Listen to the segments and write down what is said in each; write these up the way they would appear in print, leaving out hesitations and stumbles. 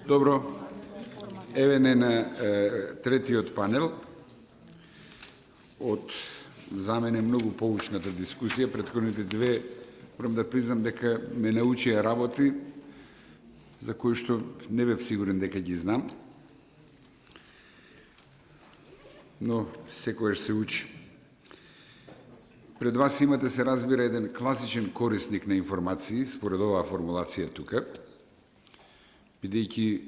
Добро, еве не на третиот панел од за мене многу поучната дискусија. Претходните две, морам да признам дека ме научија работи за кои што не бев сигурен дека ги знам, но секојаш се учи. Пред вас имате, се разбира, еден класичен корисник на информации, според оваа формулација тука, бидејќи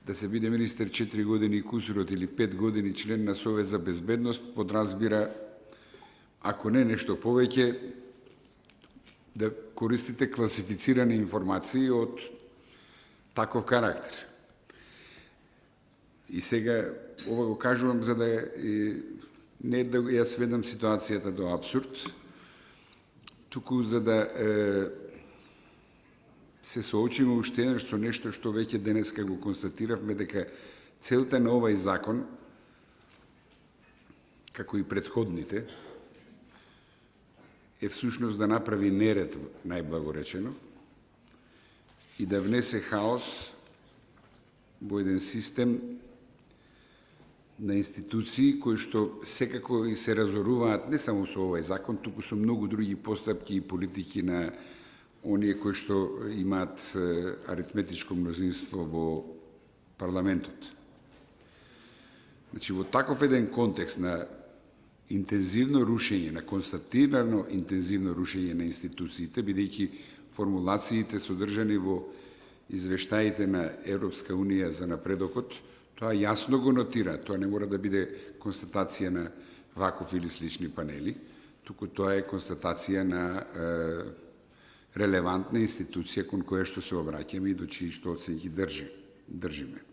да се биде министер 4 години и кусурот или 5 години член на Совет за безбедност, подразбира, ако не нешто повеќе, да користите класифицирани информации од таков карактер. И сега ова го кажувам за да не да ја сведам ситуацијата до абсурд, туку за да се соочиме уште еднаш со нешто што веќе денеска го констатиравме, дека целта на овај закон, како и претходните, е всушност да направи неред, најблагоречено, и да внесе хаос во еден систем на институции кои што секако и се разоруваат не само со овај закон, туку со многу други постапки и политики на оние кои што имаат аритметичко мнозинство во парламентот. Значи, во таков еден контекст на интензивно рушење, на констатирано интензивно рушење на институциите, бидејќи формулациите содржани во извештаите на Европска Унија за напредокот, тоа јасно го нотира, тоа не мора да биде констатација на ваков или слични панели, туку тоа е констатација на релевантна институција кон која што се обраќаме и до чии што оценки држиме.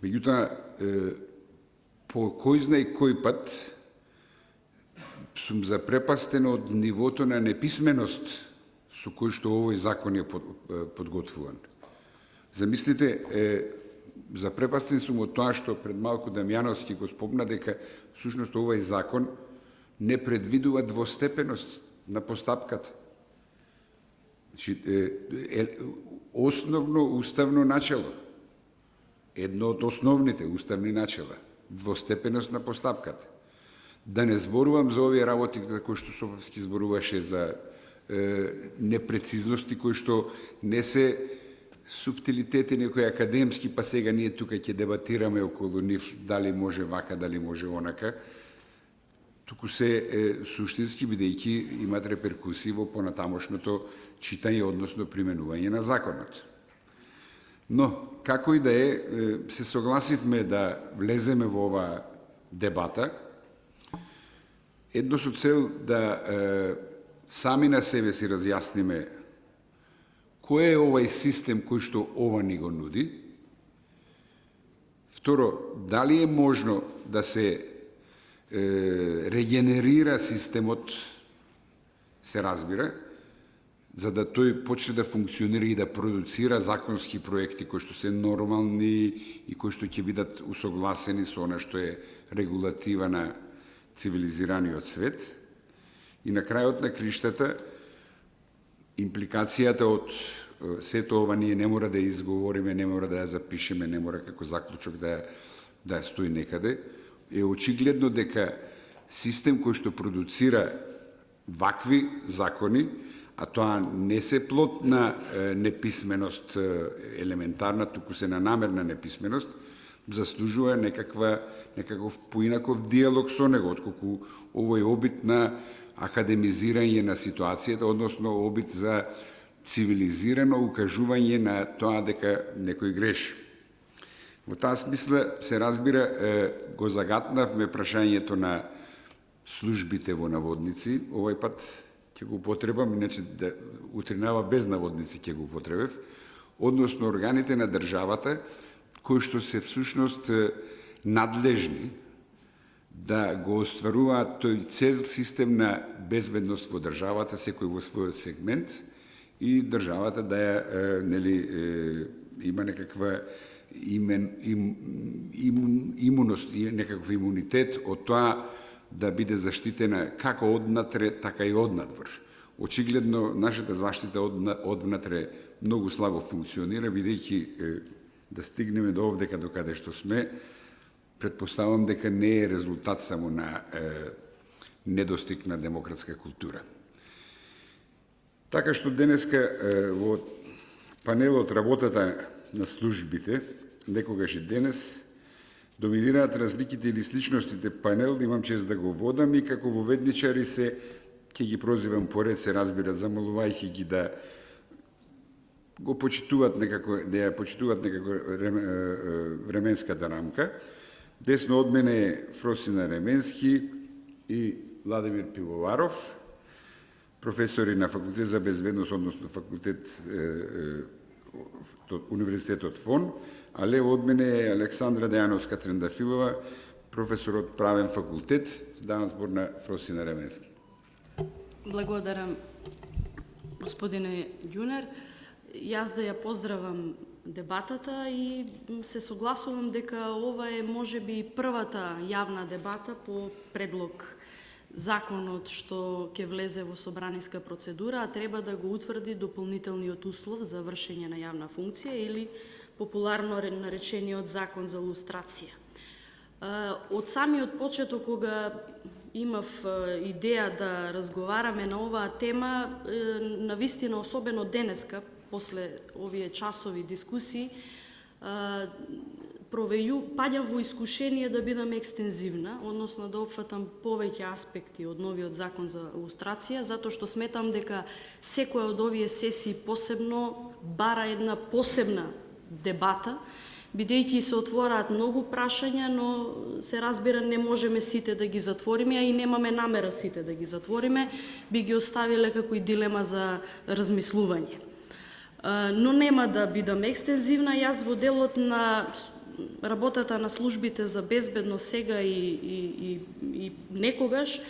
Меѓутоа, по кој знае кој пат сум запрепастен од нивото на неписменост со кој што овој закон е подготвуван. Замислите, запрепастен сум од тоа што пред малку Дамјановски го спомна дека всушност овај закон не предвидува двостепеност на постапката. Значи, основно уставно начело, едно од основните уставни начела, двостепеност на постапката. Да не зборувам за овие работи кои што Соповски зборуваше за непрецизности кои што не се субтилитети некои академски, па сега ние тука ќе дебатираме околу нив дали може вака, дали може онака, туку се суштински, бидејќи имат реперкусии во понатамошното читање, односно применување на законот. Но, како и да е, се согласивме да влеземе во оваа дебата, едно со цел да сами на себе си разјасниме кој е овај систем кој што ова ни го нуди. Второ, дали е можно да се регенерира системот, се разбира, за да тој почне да функционира и да продуцира законски проекти кои што се нормални и кои што ќе бидат усогласени со она што е регулатива на цивилизираниот свет. И на крајот на криштата, импликацијата од сето ова ние не мора да изговориме, не мора да ја запишеме, не мора како заклучок да ја стои некаде, е очигледно дека систем кој што продуцира вакви закони, а тоа не се плод на неписменост елементарна, туку се на намерна неписменост, заслужува некаков поинаков диалог со него, отколку овој обид на академизирање на ситуацијата, односно обид за цивилизирано укажување на тоа дека некој греши. Во таа смисла, се разбира, го загатнавме прашањето на службите во наводници, овај пат ќе го употребам, иначе да утринава без наводници ќе го употребев, односно органите на државата, кои што се всушност надлежни да го остваруваат тој цел систем на безбедност во државата, секој во својот сегмент, и државата да ја има некаква имуност, некаков имунитет од тоа да биде заштитена како однатре, така и однадвор. очигледно нашата заштита одвнатре многу слабо функционира, бидејќи да стигнеме до овдека до каде што сме, предпоставам дека не е резултат само на недостиг на демократска култура. Така што денеска во панелот работата на службите, некогаш и денес, доминираат разликите или сличностите панел, имам чест да го водам и како воведничари ќе ги прозивам поред, се разбират, замолувајќи ги да го почитуваат некако, да ја почитуваат некако временската рамка. Десно од мене е Фросина Ременски и Владимир Пивоваров, професори на Факултет за безбедност, односно факултет Универзитетот ФОН, а лево од мене е Александра Дејановска Трендафилова, професор од Правен факултет, давам збор на Фросина Ременски. Благодарам, господине Ѓунер. Јас да ја поздравам дебатата и се согласувам дека ова е можеби првата јавна дебата по предлог законот што ќе влезе во собраниска процедура, а треба да го утврди дополнителниот услов за вршење на јавна функција или популарно наречениот закон за лустрација. Од самиот почеток, кога имав идеја да разговараме на оваа тема, навистина, особено денеска, после овие часови дискусии, паѓам во искушение да бидам екстензивна, односно да опфатам повеќе аспекти од новиот закон за лустрација, затоа што сметам дека секоја од овие сесии посебно бара една посебна дебата, бидејќи се отвораат многу прашања, но се разбира не можеме сите да ги затвориме, а и немаме намера сите да ги затвориме, би ги оставиле како и дилема за размислување. Но нема да бидам екстензивна, јас во делот на работата на службите за безбедност сега и некогаш,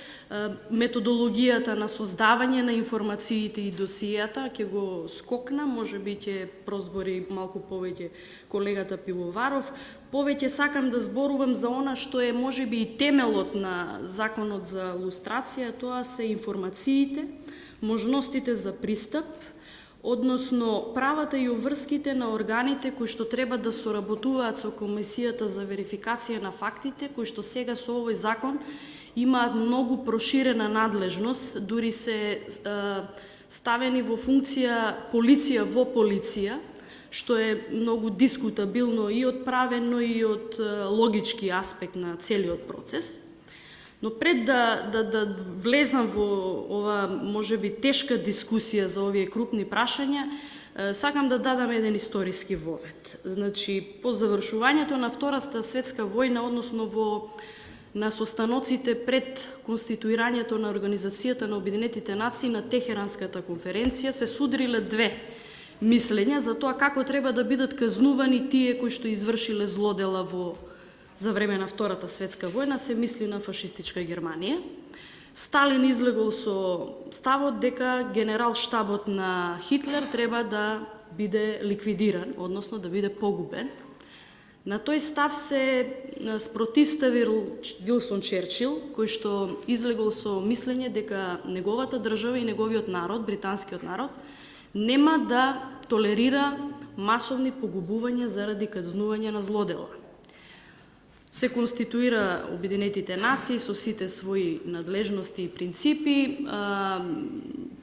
методологијата на создавање на информациите и досијата ќе го скокна, можеби ќе прозбори малку повеќе колегата Пивоваров. Повеќе сакам да зборувам за она што е можеби и темелот на законот за лустрација, тоа се информациите, можностите за пристап, односно правата и обврските на органите кои што треба да соработуваат со Комисијата за верификација на фактите, кои што сега со овој закон имаат многу проширена надлежност, дури се ставени во функција полиција во полиција, што е многу дискутабилно и од правен, но и од логички аспект на целиот процес. Но пред да влезам во ова можеби тешка дискусија за овие крупни прашања, сакам да дадам еден историски вовед. Значи, по завршувањето на Втората светска војна, односно на состаноците пред конституирањето на Организацијата на Обединетите нации на Техеранската конференција, се судриле две мислења за тоа како треба да бидат казнувани тие кои што извршиле злодела за време на Втората светска војна, се мисли на фашистичка Германија. Сталин излегол со ставот дека генерал штабот на Хитлер треба да биде ликвидиран, односно да биде погубен. На тој став се спротивставил Вилсон Черчил, кој што излегол со мислење дека неговата држава и неговиот народ, британскиот народ, нема да толерира масовни погубувања заради казнување на злодела. Се конституира Обединетите нации со сите своји надлежности и принципи.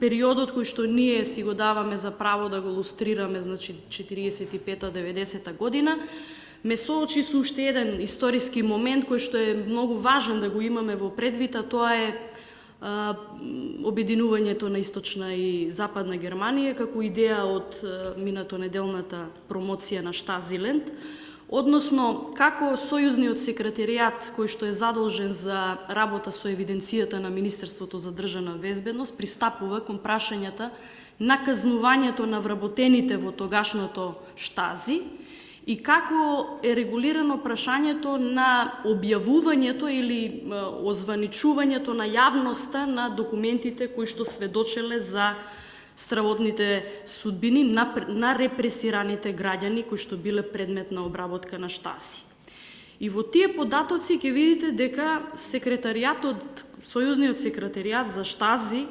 Периодот кој што ние си го даваме за право да го лустрираме, значи 45-90 година, ме соочи со уште еден историски момент кој што е многу важен да го имаме во предвид, а тоа е обединувањето на Источна и Западна Германија како идеја од минато неделната промоција на Штазиленд, односно како Сојузниот секретаријат кој што е задолжен за работа со евиденцијата на Министерството за државна безбедност пристапува кон прашањата на казнувањето на вработените во тогашното Штази и како е регулирано прашањето на објавувањето или озваничувањето на јавноста на документите кои што сведочеле за стравотните судбини на репресираните граѓани кои што биле предмет на обработка на Штази. И во тие податоци ќе видите дека секретаријатот, Сојузниот секретаријат за Штази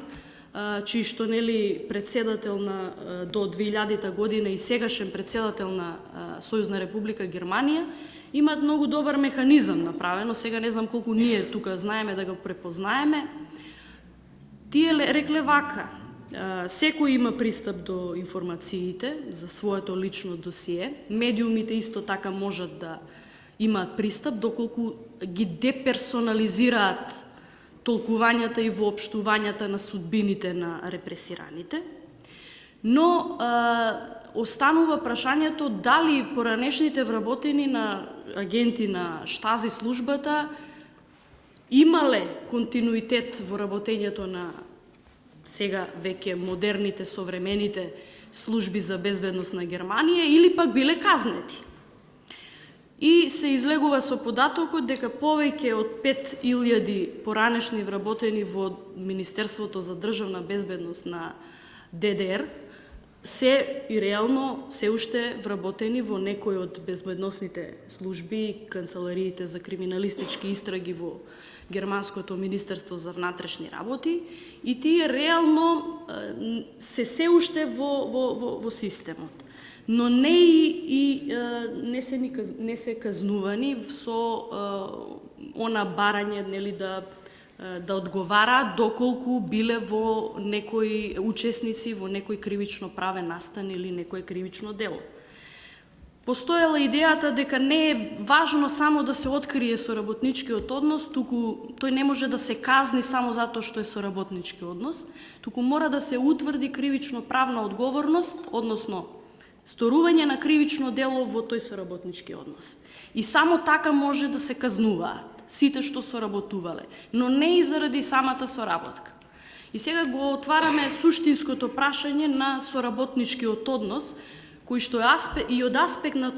чиј што нели председател на до 2000 година и сегашен председател на Сојузна република Германија, имаат многу добар механизам направено, сега не знам колку ние тука знаеме да го препознаеме. Тие рекле вака: секој има пристап до информациите за своето лично досие, медиумите исто така можат да имаат пристап доколку ги деперсонализираат толкувањата и воопштувањата на судбините на репресираните, но останува прашањето дали поранешните вработени на агенти на Штази службата имале континуитет во работењето на сега веќе модерните, современите служби за безбедност на Германија или пак биле казнети. И се излегува со податокот дека повеќе од 5000 поранешни вработени во Министерството за државна безбедност на ДДР се и реално се уште вработени во некој од безбедносните служби, канцелариите за криминалистички истраги во Германското Министерство за внатрешни работи, и тие реално се уште во системот. Но не се казнувани со она барање, нели, да одговараат доколку биле во некои учесници во некој кривично правен настан или некој кривично дело. Постоела идејата дека не е важно само да се открие соработничкиот однос, туку тој не може да се казни само затоа што е соработнички однос, туку мора да се утврди кривично правна одговорност, односно сторување на кривично дело во тој соработнички однос. И само така може да се казнуваат сите што соработувале, но не и заради самата соработка. И сега го отвараме суштинското прашање на соработничкиот однос, кој што е и од аспект на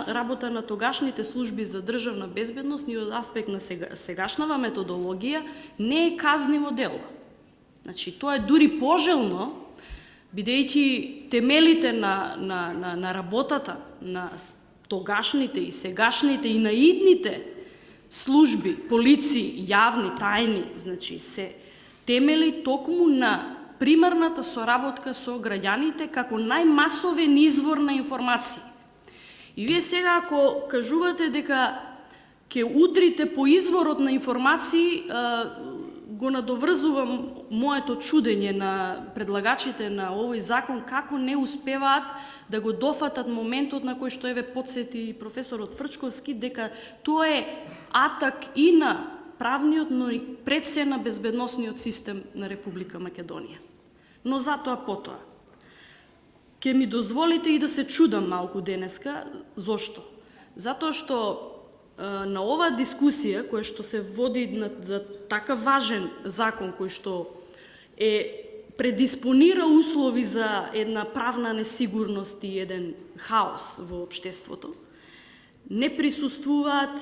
работа на тогашните служби за државна безбедност и од аспект на сегашнава методологија не е казниво дело. Значи, тоа е дури пожелно, бидејќи темелите на работата на тогашните и сегашните и наидните служби, полиции, јавни, тајни, значи се темели токму на примарната соработка со граѓаните како најмасовен извор на информации. И вие сега ако кажувате дека ќе удрите по изворот на информации, го надоврзувам моето чудење на предлагачите на овој закон како не успеваат да го дофатат моментот на кој што еве подсети професорот Фрчковски дека тоа е атак и на правниот, но и пред се на безбедносниот систем на Република Македонија. Но затоа потоа. Ке ми дозволите и да се чудам малку денеска. Зошто? Затоа што на оваа дискусија која што се води за така важен закон кој што предиспонира услови за една правна несигурност и еден хаос во општеството, не присуствуваат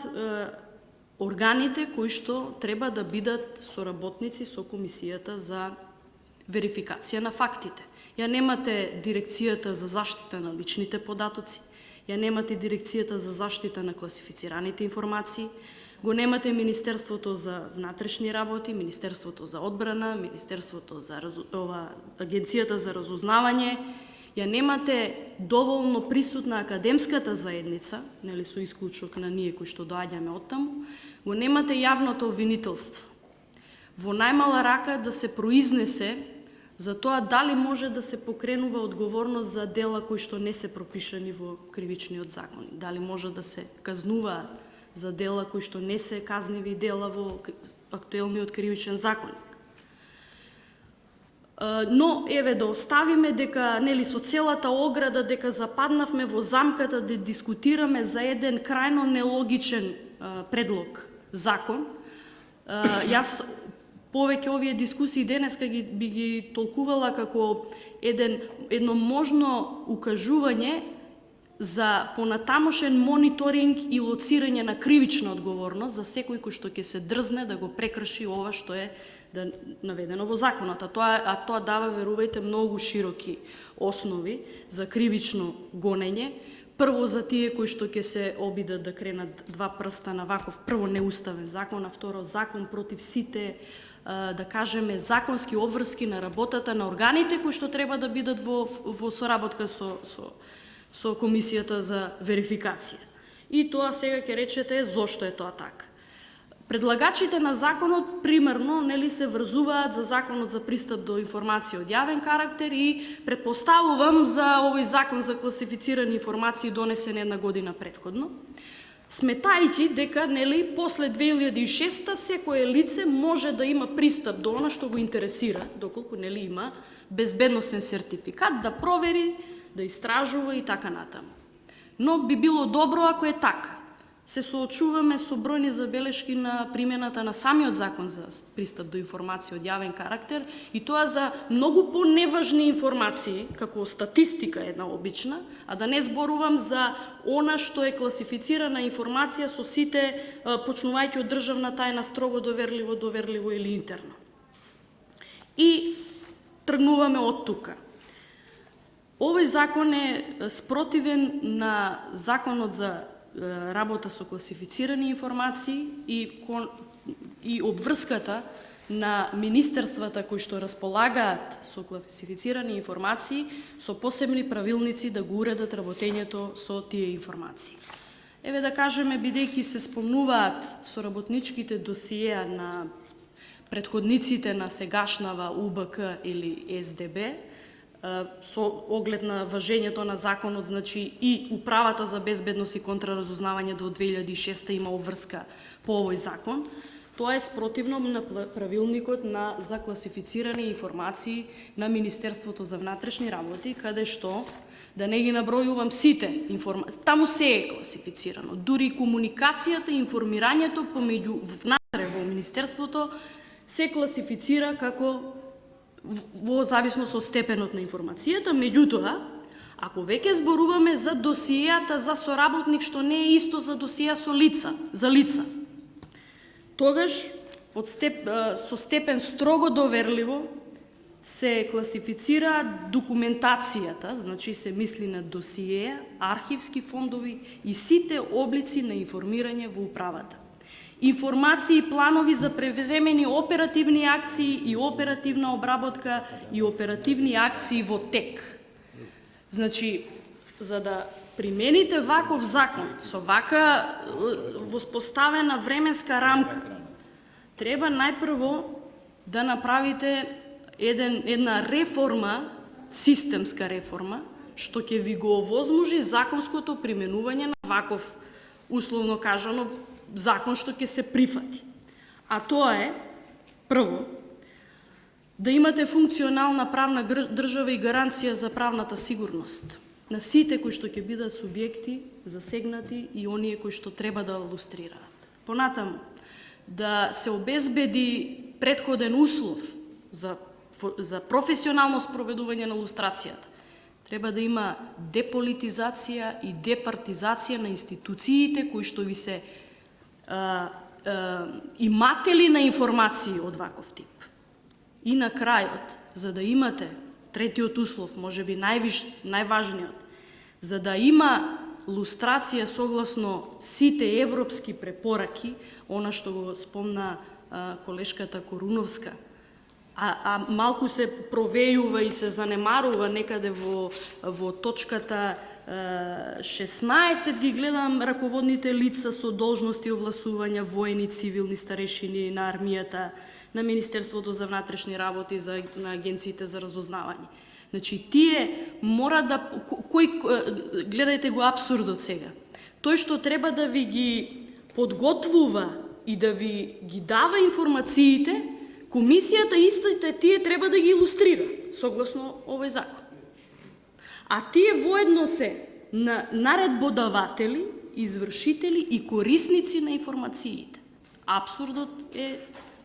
органите кои што треба да бидат соработници со Комисијата за верификација на фактите. Ја немате Дирекцијата за заштита на личните податоци, ја немате Дирекцијата за заштита на класифицираните информации, го немате Министерството за внатрешни работи, Министерството за одбрана, Министерството за Агенцијата за разузнавање, ја немате доволно присутна академската заедница, нели со исклучок на ние кои што доаѓаме оттаму, го немате јавното обвинителство. Во најмала рака да се произнесе за тоа дали може да се покренува одговорност за дела кои што не се пропишани во кривичниот закон, дали може да се казнува за дела кои што не се казниви дела во актуелниот кривичен законник. Но еве да оставиме дека нели со целата ограда дека западнавме во замката да дискутираме за еден крајно нелогичен предлог закон. Јас повеќе овие дискусии денеска би ги толкувала како едно можно укажување за понатамошен мониторинг и лоцирање на кривична одговорност за секој кој што ќе се дрзне да го прекрши ова што е наведено во законот. А тоа дава, верувајте, многу широки основи за кривично гонење. Прво за тие кои што ќе се обидат да кренат два прста на ваков прво неуставен закон, а второ закон против сите да кажеме, законски обврски на работата на органите кои што треба да бидат во соработка со Комисијата за верификација. И тоа сега ќе речете зошто е тоа така. Предлагачите на законот примерно нели се врзуваат за законот за пристап до информација од јавен карактер и претпоставувам за овој закон за класифицирани информации донесен една година претходно, сметајќи дека нели после 2006 секое лице може да има пристап до она што го интересира, доколку нели има безбедносен сертификат да провери, да истражува и така натаму. Но би било добро ако е така. Се соочуваме со бројни забелешки на примената на самиот закон за пристап до информација од јавен карактер и тоа за многу поневажни информации, како статистика една обична, а да не зборувам за она што е класифицирана информација со сите почнувајќи од државна тајна, строго доверливо или интерно. И тргнуваме од тука. Овој закон е спротивен на законот за работа со класифицирани информации и обврската на министерствата кои што располагаат со класифицирани информации со посебни правилници да го уредат работењето со тие информации. Еве да кажеме, бидејќи се спомнуваат соработничките досиеа на претходниците на сегашнава УБК или СДБ, со оглед на важењето на законот, значи и Управата за безбедност и контраразузнавање до 2006 има обврска по овој закон, тоа е спротивно на правилникот за класифицирани информации на Министерството за внатрешни работи, каде што, да не ги набројувам сите информации, таму се е класифицирано, дури комуникацијата и информирањето помеѓу внатре во Министерството се класифицира како во зависност од степенот на информацијата. Меѓутоа, ако веќе зборуваме за досиеата за соработник, што не е исто за досиеа за лица, тогаш со степен строго доверливо се класифицира документацијата, значи се мисли на досиеа, архивски фондови и сите облици на информирање во управата. Информации и планови за превземени оперативни акции и оперативна обработка и оперативни акции во тек. Значи, за да примените ваков закон со вака воспоставена временска рамка, треба најпрво да направите една реформа, системска реформа, што ќе ви го овозможи законското применување на ваков, условно кажано, закон што ќе се прифати. А тоа е, прво, да имате функционална правна држава и гаранција за правната сигурност на сите кои што ќе бидат субјекти засегнати и оние кои што треба да илустрираат. Понатаму, да се обезбеди претходен услов за професионално спроведување на лустрацијата. Треба да има деполитизација и департизација на институциите кои што ви се иматели на информации од ваков тип. И на крајот, за да имате третиот услов, можеби најважниот, за да има лустрација согласно сите европски препораки, она што го спомна колешката Коруновска, а малку се провејува и се занемарува некаде во точката 16 ги гледам раководните лица со должности и овласувања, воени, цивилни, старешини на армијата, на Министерството за внатрешни работи, на агенциите за разузнавање. Значи, тие мора да... гледајте го абсурдот сега. Тој што треба да ви ги подготвува и да ви ги дава информациите, комисијата истите тие треба да ги илустрира, согласно овој закон. А тие воедно се наредбодаватели, извршители и корисници на информациите. Абсурдот е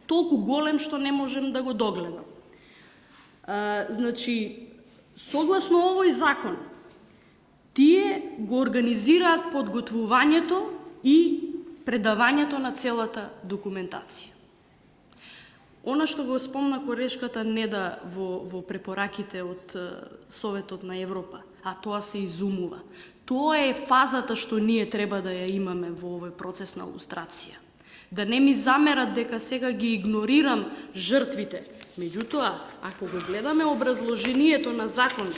толку голем што не можем да го догледам. Значи, согласно овој закон, тие го организираат подготвувањето и предавањето на целата документација. Она што го спомна корешката Неда во препораките од Советот на Европа, а тоа се изумува. Тоа е фазата што ние треба да ја имаме во овој процес на лустрација. Да не ми замерат дека сега ги игнорирам жртвите. Меѓутоа, ако го гледаме образложението на закон,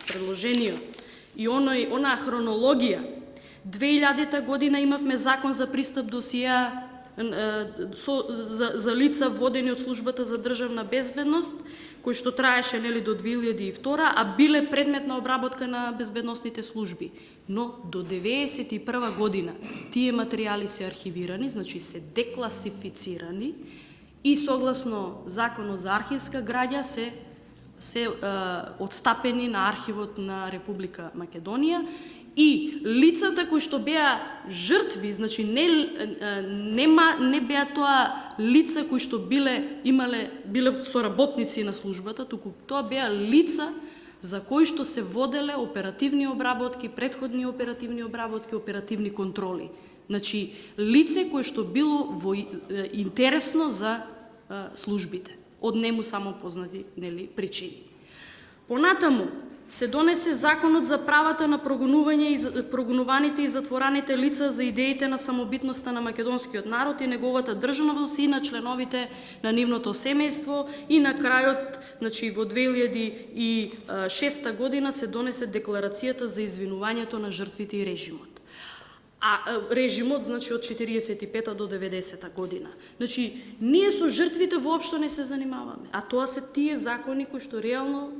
предложението и онаа хронологија, 2000 година имавме закон за пристап досија за лица водени од службата за државна безбедност, кој што траеше до 2002, а биле предмет на обработка на безбедносните служби. Но до 1991 година тие материјали се архивирани, значи се декласифицирани и согласно Законот за архивска граѓа се отстапени на архивот на Република Македонија. И лицата кои што беа жртви, значи не беа тоа лица кои што биле соработници на службата, туку тоа беа лица за кои што се воделе оперативни обработки, предходни оперативни обработки, оперативни контроли. Значи лице кое што било интересно за службите, од нему само познати причини. Понатаму се донесе Законот за правата на прогонуваните и затвораните лица за идеите на самобитноста на македонскиот народ и неговата државност и на членовите на нивното семејство, и на крајот, значи во 2006 година се донесе Декларацијата за извинувањето на жртвите и режимот. А режимот, значи, од 45 до 90 година. Значи, ние со жртвите воопшто не се занимаваме, а тоа се тие закони кои што реално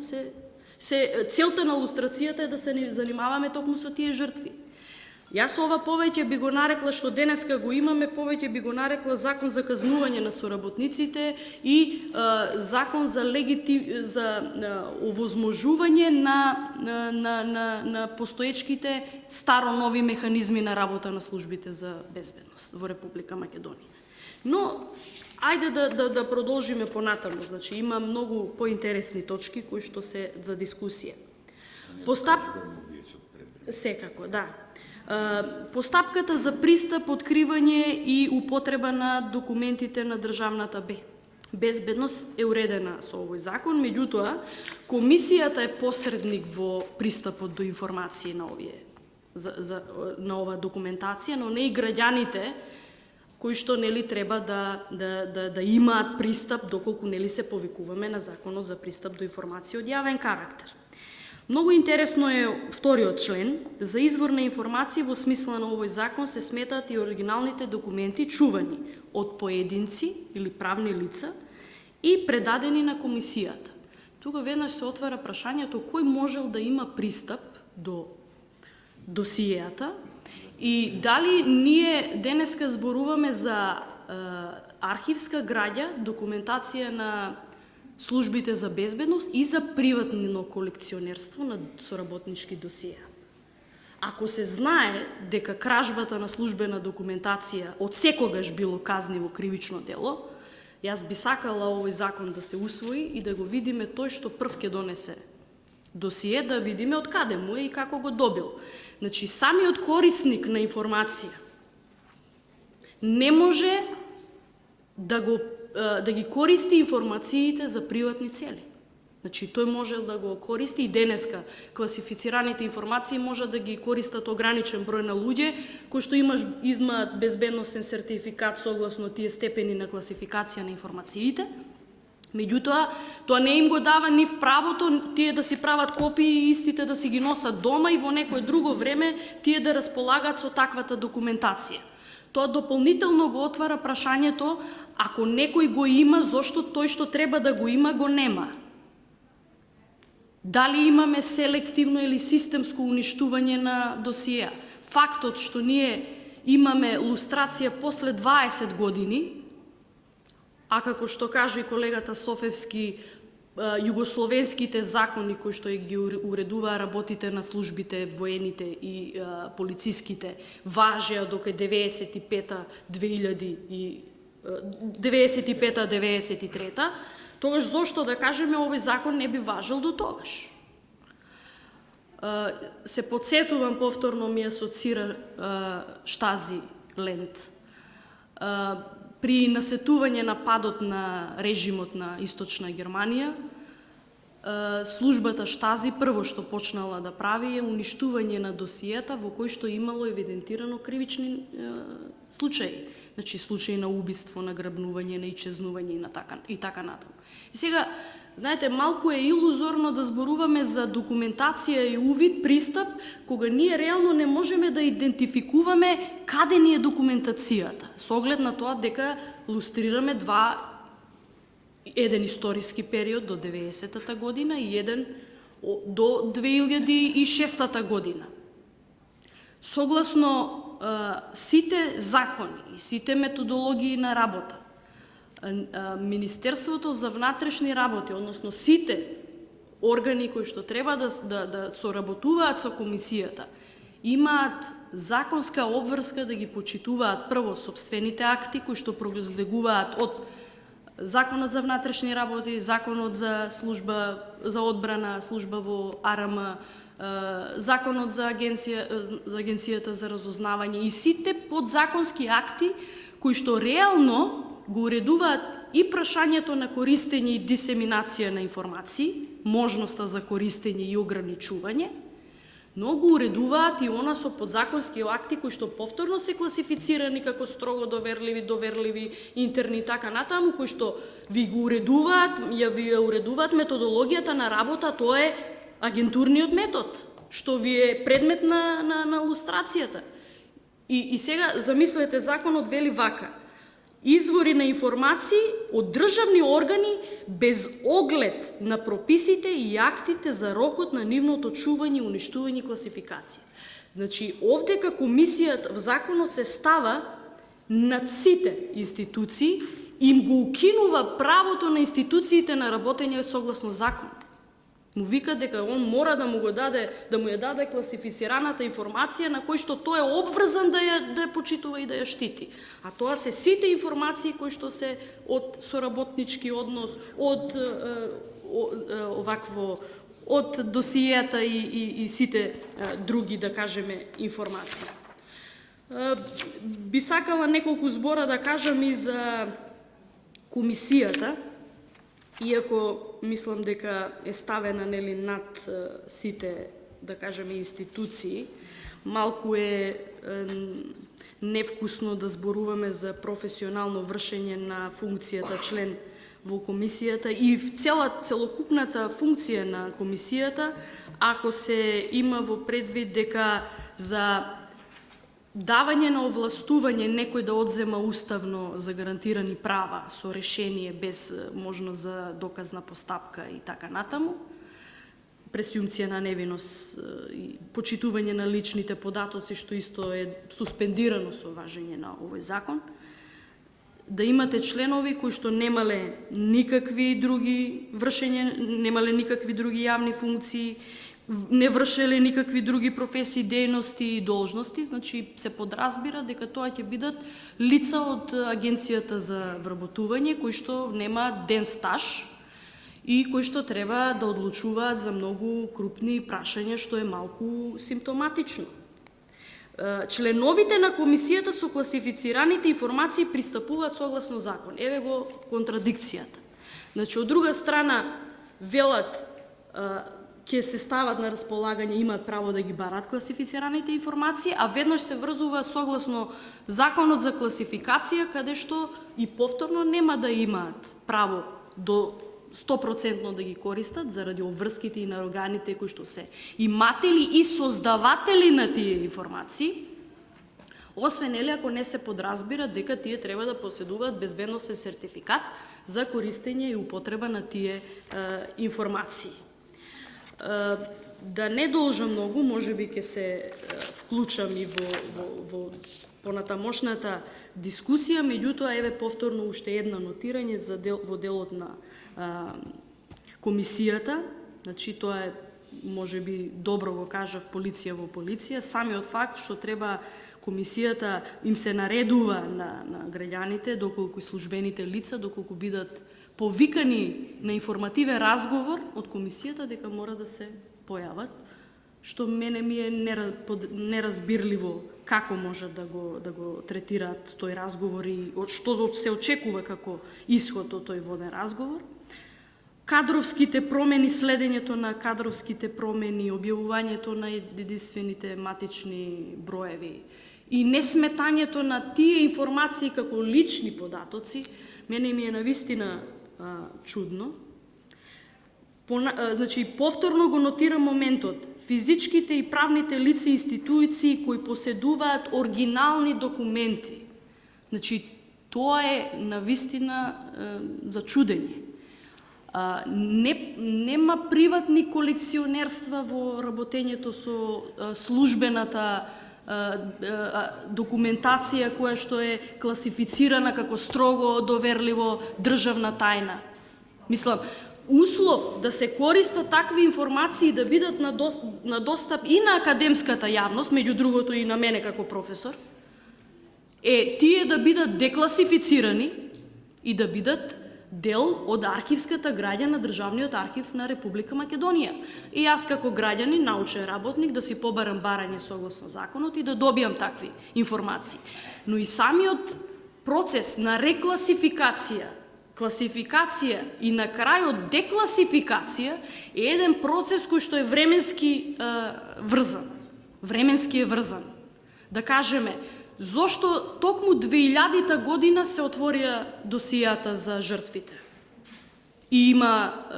целта на лустрацијата е да се занимаваме токму со тие жртви. Јас ова повеќе би го нарекла, што денеска го имаме, повеќе би го нарекла закон за казнување на соработниците и закон за овозможување на постоечките старо-нови механизми на работа на службите за безбедност во Република Македонија. Но ајде да продолжиме понатаму, значи има многу поинтересни точки кои што се за дискусија. Секако, да. Постапката за пристап, откривање и употреба на документите на државната безбедност е уредена со овој закон, меѓутоа комисијата е посредник во пристапот до информации на оваа документација, но не и граѓаните кои што треба да имаат пристап доколку се повикуваме на Законот за пристап до информација од јавен карактер. Многу интересно е вториот член. За извор на информација во смисла на овој закон се сметаат и оригиналните документи чувани од поединци или правни лица и предадени на комисијата. Тука веднаш се отвара прашањето кој можел да има пристап до досиеата и дали ние денеска зборуваме за архивска граѓа, документација на службите за безбедност и за приватно колекционерство на соработнички досија. Ако се знае дека кражбата на службена документација од секогаш било казниво кривично дело, јас би сакала овој закон да се усвои и да го видиме тој што прв ќе донесе досие, да видиме од каде му е и како го добил. Значи, самиот корисник на информација не може да ги користи информациите за приватни цели. Значи, тој може да го користи и денеска. Класифицираните информации може да ги користат ограничен број на луѓе кои што имаат безбедносен сертификат согласно тие степени на класификација на информациите. Меѓутоа, тоа не им го дава нив правото тие да си прават копии и истите да си ги носат дома и во некое друго време тие да располагаат со таквата документација. Тоа дополнително го отвара прашањето, ако некој го има, зошто тој што треба да го има, го нема? Дали имаме селективно или системско уништување на досија? Фактот што ние имаме лустрација после 20 години, а како што каже колегата Софевски, југословенските закони кои што ги уредуваа работите на службите, воените и полициските, важеа дока 95-93, тогаш зошто да кажеме овој закон не би важел до тогаш? Се подсетувам, повторно ми асоцира Штази Лент. При насетување на падот на режимот на Источна Германија, службата Штази прво што почнала да прави е уништување на досиета во кои што имало евидентирано кривични случаи. значи случаи на убиство, на грабнување, на ичезнување и така натаму. И сега, знаете, малку е илузорно да зборуваме за документација и увид, пристап, кога ние реално не можеме да идентификуваме каде ни е документацијата, со оглед на тоа дека лустрираме еден историски период до 90-та година и еден до 2006 година. Согласно сите закони и сите методологии на работа, Министерството за внатрешни работи, односно сите органи кои што треба да соработуваат со комисијата, имаат законска обврска да ги почитуваат прво сопствените акти кои што произлегуваат од Законот за внатрешни работи, Законот за служба за одбрана, служба во АРМ, Законот за Агенцијата за разузнавање и сите подзаконски акти кои што реално го уредуваат и прашањето на користење и дисеминација на информации, можноста за користење и ограничување, но го уредуваат и она со подзаконски акти кои што повторно се класифицирани како строго доверливи, интерни и така натаму, кои што ви го уредуваат, ви уредуваат методологијата на работа, тоа е агентурниот метод, што ви е предмет на лустрацијата. И сега замислете, законот вели вака: извори на информации од државни органи без оглед на прописите и актите за рокот на нивното чување, уништување и класификација. Значи, овдека комисијата в законот се става над сите институции, им го укинува правото на институциите на работење согласно закон. Му вика дека он мора да му ја даде класифицираната информација на кој што тој е обврзан да ја почитува и да ја штити. А тоа се сите информации кои што се од соработнички однос, од досијата и сите други, да кажеме, информации. Би сакала неколку збора да кажам и за комисијата, иако мислам дека е ставена над сите, да кажеме, институции. Малку е невкусно да зборуваме за професионално вршење на функцијата член во комисијата и целокупната функција на комисијата, ако се има во предвид дека за давање на овластување некој да одзема уставно загарантирани права со решение без можност за доказна постапка и така натаму, пресумпција на невиност и почитување на личните податоци, што исто е суспендирано со важење на овој закон, да имате членови кои што немале никакви други јавни функции, не вршеле никакви други професии, дејности и должности, значи се подразбира дека тоа ќе бидат лица од Агенцијата за вработување кои што нема ден стаж и кои што треба да одлучуваат за многу крупни прашања, што е малку симптоматично. Членовите на комисијата со класифицираните информации пристапуваат согласно закон. Еве го контрадикцијата. Значи, од друга страна, велат ќе се стават на располагање, имаат право да ги барат класифицираните информации, а веднаш се врзува согласно законот за класификација, каде што и повторно нема да имаат право до 100% да ги користат заради обврските и на органите кои што се иматели и создаватели на тие информации, освен ако не се подразбира дека тие треба да поседуваат безбедносен сертификат за користење и употреба на тие информации. Да не должам многу, можеби ќе се вклучам и во понатамошната дискусија, меѓутоа еве повторно уште една нотирање во делот на комисијата. Значи тоа е, можеби добро го кажав, полиција во полиција, самиот факт што треба комисијата им се наредува на граѓаните, доколку и службените лица, доколку бидат повикани на информативен разговор од комисијата, дека мора да се појават, што мене ми е неразбирливо како може да го третираат тој разговор и што се очекува како исход од тој воден разговор. Кадровските промени, следењето на кадровските промени, објавувањето на единствените матични броеви и несметањето на тие информации како лични податоци, мене ми е навистина чудно. Значи, повторно го нотирам моментот. Физичките и правните лица и институции кои поседуваат оригинални документи. Значи, тоа е навистина за чудење. Нема приватни колекционерства во работењето со службената документација која што е класифицирана како строго доверливо државна тајна. Мислам, услов да се користат такви информации да бидат на достап и на академската јавност, меѓу другото и на мене како професор, е тие да бидат декласифицирани и да бидат дел од архивската граѓа на Државниот архив на Република Македонија. И јас како граѓанин, научен работник, да си побарам барање согласно законот и да добијам такви информации. Но и самиот процес на рекласификација, класификација и на крајот декласификација е еден процес кој што е временски врзан. Временски е врзан. Да кажеме, зошто токму 2000-та година се отворија досијата за жртвите? И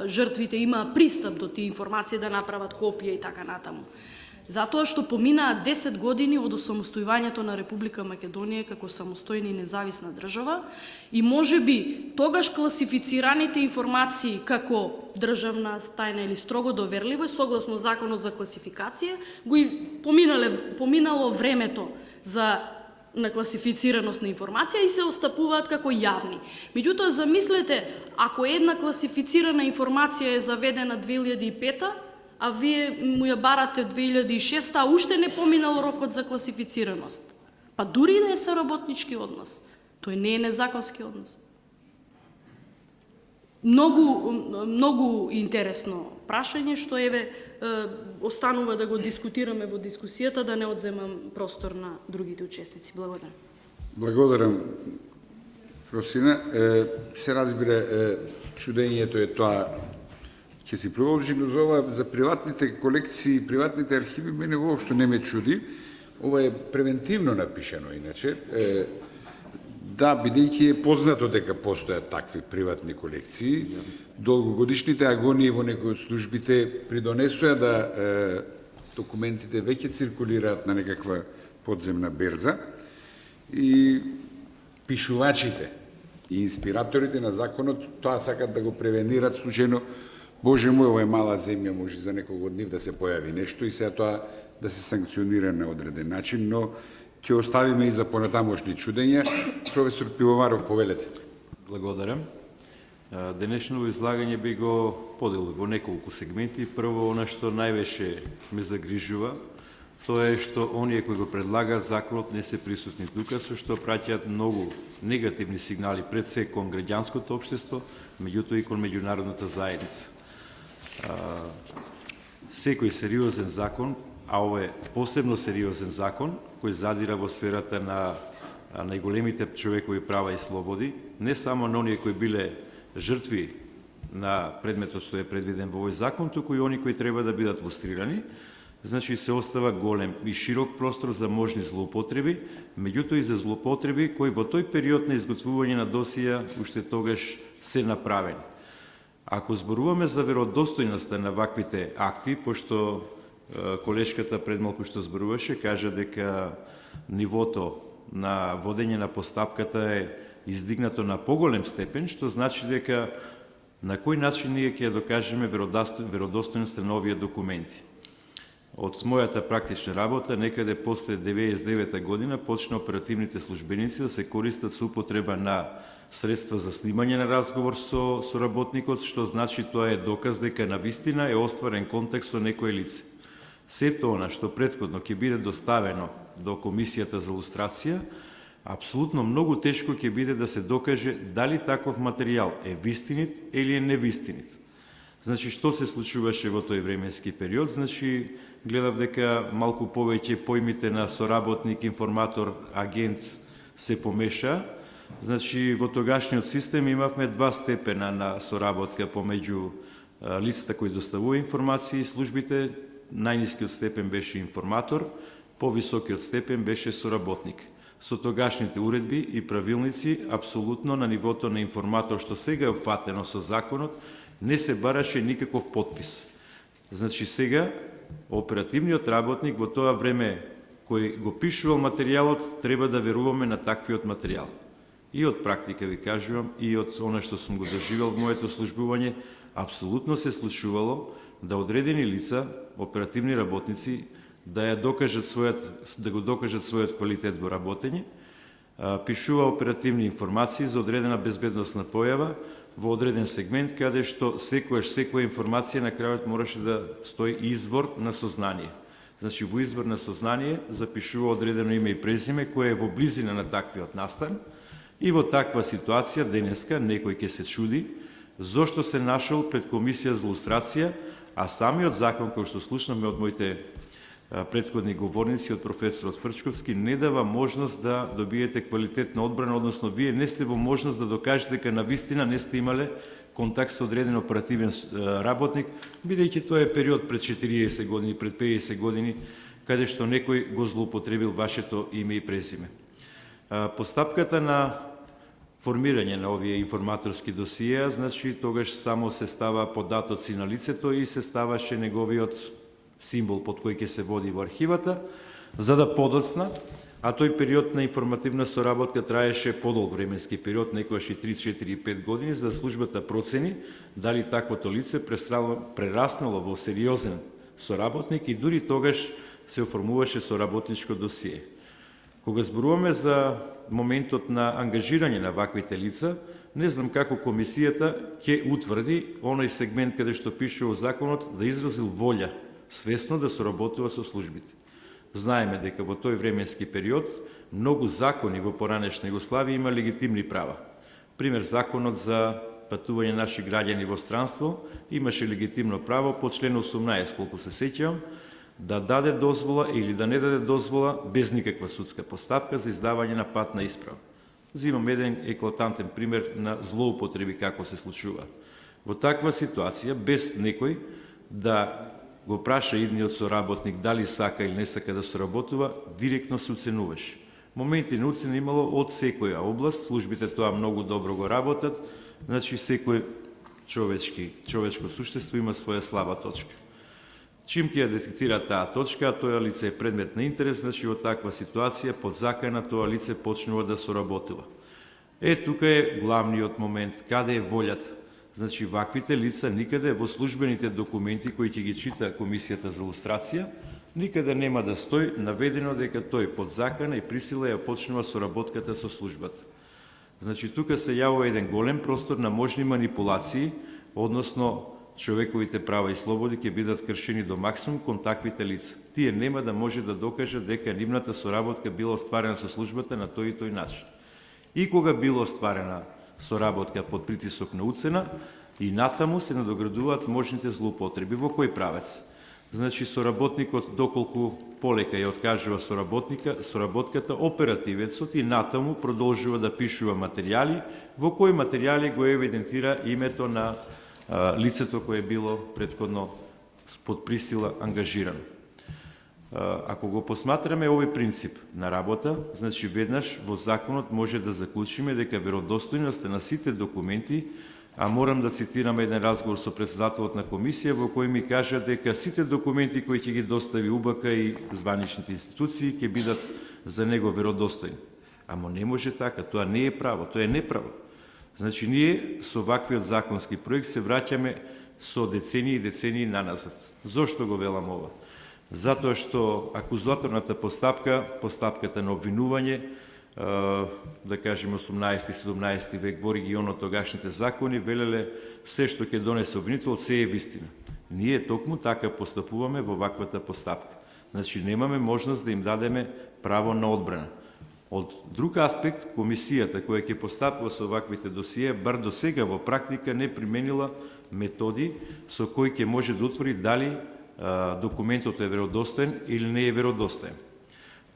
жртвите имаа пристап до тие информации да направат копија и така натаму. Затоа што поминаа 10 години од осамостојувањето на Република Македонија како самостојна и независна држава и можеби тогаш класифицираните информации како државна тајна или строго доверливо согласно законот за класификација го поминало времето на класифицираност на информација и се остапуваат како јавни. Меѓутоа, замислете, ако една класифицирана информација е заведена 2005, а вие му ја барате 2006, а уште не поминал рокот за класифицираност. Па дури да е соработнички однос, тој не е незаконски однос. Многу интересно прашање, што останува да го дискутираме во дискусијата, да не одземам простор на другите учесници. Благодарам. Благодарам, Росина. Се разбира, чудењето е тоа, ќе си продолжи, но за приватните колекции, приватните архиви, мене воопшто не ме чуди. Ова е превентивно напишано, иначе. Да, бидејќи е познато дека постојат такви приватни колекции, долгогодишните агонии во некои од службите придонесоа да документите веќе циркулираат на некаква подземна берза и пишувачите и инспираторите на законот тоа сакат да го превенират случајно. Боже мој, ова е мала земја, може за некого од нив да се појави нешто и сега тоа да се санкционира на одреден начин, но ќе оставиме и за понатамошни чудења. Професор Пивоваров, повелете. Благодарам. Денешно излагање би го поделил во неколку сегменти. Прво, она што највеќе ме загрижува, тоа е што оние кои го предлагаат законот не се присутни тука, со што праќаат многу негативни сигнали пред се кон граѓанското општество, меѓутоа и кон меѓународната заедница. Секој сериозен закон, а ова е посебно сериозен закон, кој задира во сферата на најголемите човекови права и слободи, не само на оние кои биле жртви на предметот што е предвиден во овој закон, туку и оние кои треба да бидат лустрирани. Значи се остава голем и широк простор за можни злоупотреби, меѓутоа и за злоупотреби кои во тој период на изготвување на досија уште тогаш се направени. Ако зборуваме за веродостојноста на ваквите акти, пошто колешката пред малку што зборуваше, кажа дека нивото на водење на постапката е издигнато на поголем степен, што значи дека на кој начин ние ќе докажеме веродостојноста на овие документи. Од мојата практична работа, некаде после 1999 година, почна оперативните службеници да се користат со употреба на средства за снимање на разговор со работникот, што значи тоа е доказ дека навистина е остварен контакт со некое лице. Сето она што претходно ќе биде доставено до Комисијата за лустрација, апсолутно многу тешко ќе биде да се докаже дали таков материјал е вистинит или е невистинит. Значи, што се случуваше во тој временски период? Значи, гледав дека малку повеќе поимите на соработник, информатор, агент се помеша. Значи, во тогашниот систем имавме два степена на соработка помеѓу лицата кои доставува информации и службите. Најнискиот степен беше информатор, Повисокиот степен беше соработник. Со тогашните уредби и правилници, апсолутно на нивото на информатор што сега е опфатено со законот, не се бараше никаков подпис. Значи сега, оперативниот работник во тоа време кој го пишувал материјалот, треба да веруваме на таквиот материјал. И од практика ви кажувам, и од оно што сум го доживел во моето службување, апсолутно се случувало да одредени лица, оперативни работници, да го докажат својот квалитет во работење, пишува оперативни информации за одредена безбедносна појава во одреден сегмент, каде што секоја информација на крајот мораше да стои извор на сознание. Значи, во извор на сознание запишува одредено име и презиме, кое е во близина на таквиот настан, и во таква ситуација денеска некој ќе се чуди зошто се нашол пред комисија за лустрација, а самиот закон, кој што слушнаме од моите претходни говорници, од професорот Фрчковски, не дава можност да добиете квалитетна одбрана, односно вие не сте во можност да докажете дека навистина не сте имале контакт со одреден оперативен работник, бидејќи тоа е период пред 40 години, пред 50 години, каде што некој го злоупотребил вашето име и презиме. Постапката на формирање на овие информаторски досија, значи тогаш само се става податоци на лицето и се ставаше неговиот символ под кој ќе се води во архивата, за да подоцна, а тој период на информативна соработка траеше подолг временски период, некојаш и 3, 4 и 5 години, за да службата процени дали таквото лице прераснало во сериозен соработник и дури тогаш се оформуваше соработничко досие. Кога зборуваме за моментот на ангажирање на ваквите лица, не знам како комисијата ќе утврди оној сегмент каде што пише во законот да изразил волја свесно да соработува со службите. Знаеме дека во тој временски период многу закони во поранешна Југославија има легитимни права. Пример, законот за патување наши граѓани во странство имаше легитимно право по член 18, колку се сеќавам, да даде дозвола или да не даде дозвола без никаква судска постапка за издавање на патна исправа. Зимам еден еклатантен пример на злоупотреби како се случува. Во таква ситуација, без некој да го праша идниот соработник дали сака или не сака да соработува, директно се оценуваше. Моменти на оцена имало од секоја област, службите тоа многу добро го работат, значи секој човечко суштество има своја слаба точка. Чим ќе ја детектира таа точка, а тоа лице е предмет на интерес, значи во таква ситуација под закана тоа лице почнува да соработува. Тука е главниот момент, каде е волјата. Значи, ваквите лица никаде во службените документи кои ќе ги чита Комисијата за лустрација, никаде нема да стои наведено дека тој под закана и присила ја почнува соработката со службата. Значи, тука се јавува еден голем простор на можни манипулации, односно човековите права и слободи ќе бидат кршени до максимум кон таквите лица. Тие нема да може да докажат дека нивната соработка била остварена со службата на тој и тој начин. И кога била остварена соработка под притисок на уцена, и натаму се надоградуваат можните злоупотреби. Во кој правец? Значи, соработникот доколку полека ја откажува соработката, оперативецот и натаму продолжува да пишува материјали, во кои материјали го евидентира името на лицето кое било претходно под присила ангажирано. Ако го посматраме овој принцип на работа, значи веднаш во законот може да заклучиме дека веродостојноста на сите документи, а морам да цитирам еден разговор со председателот на комисија во кој ми кажа дека сите документи кои ќе ги достави УБК и званичните институции ќе бидат за него веродостојни. Ама не може така, тоа не е право, тоа е неправо. Значи ние со ваквиот законски проект се враќаме со децении и децении наназад. Зошто го велам ова? Затоа што акузаторната постапка, постапката на обвинување, да кажем 18-17 век во регионот тогашните закони велеле се што ќе донесе обвинител, се е вистина. Ние токму така постапуваме во ваквата постапка. Значи немаме можност да им дадеме право на одбрана. Од друг аспект, комисијата која ќе постапува со ваквите досија, бар до сега во практика не применила методи со кои ќе може да утвори дали документот е веродостоен или не е веродостоен.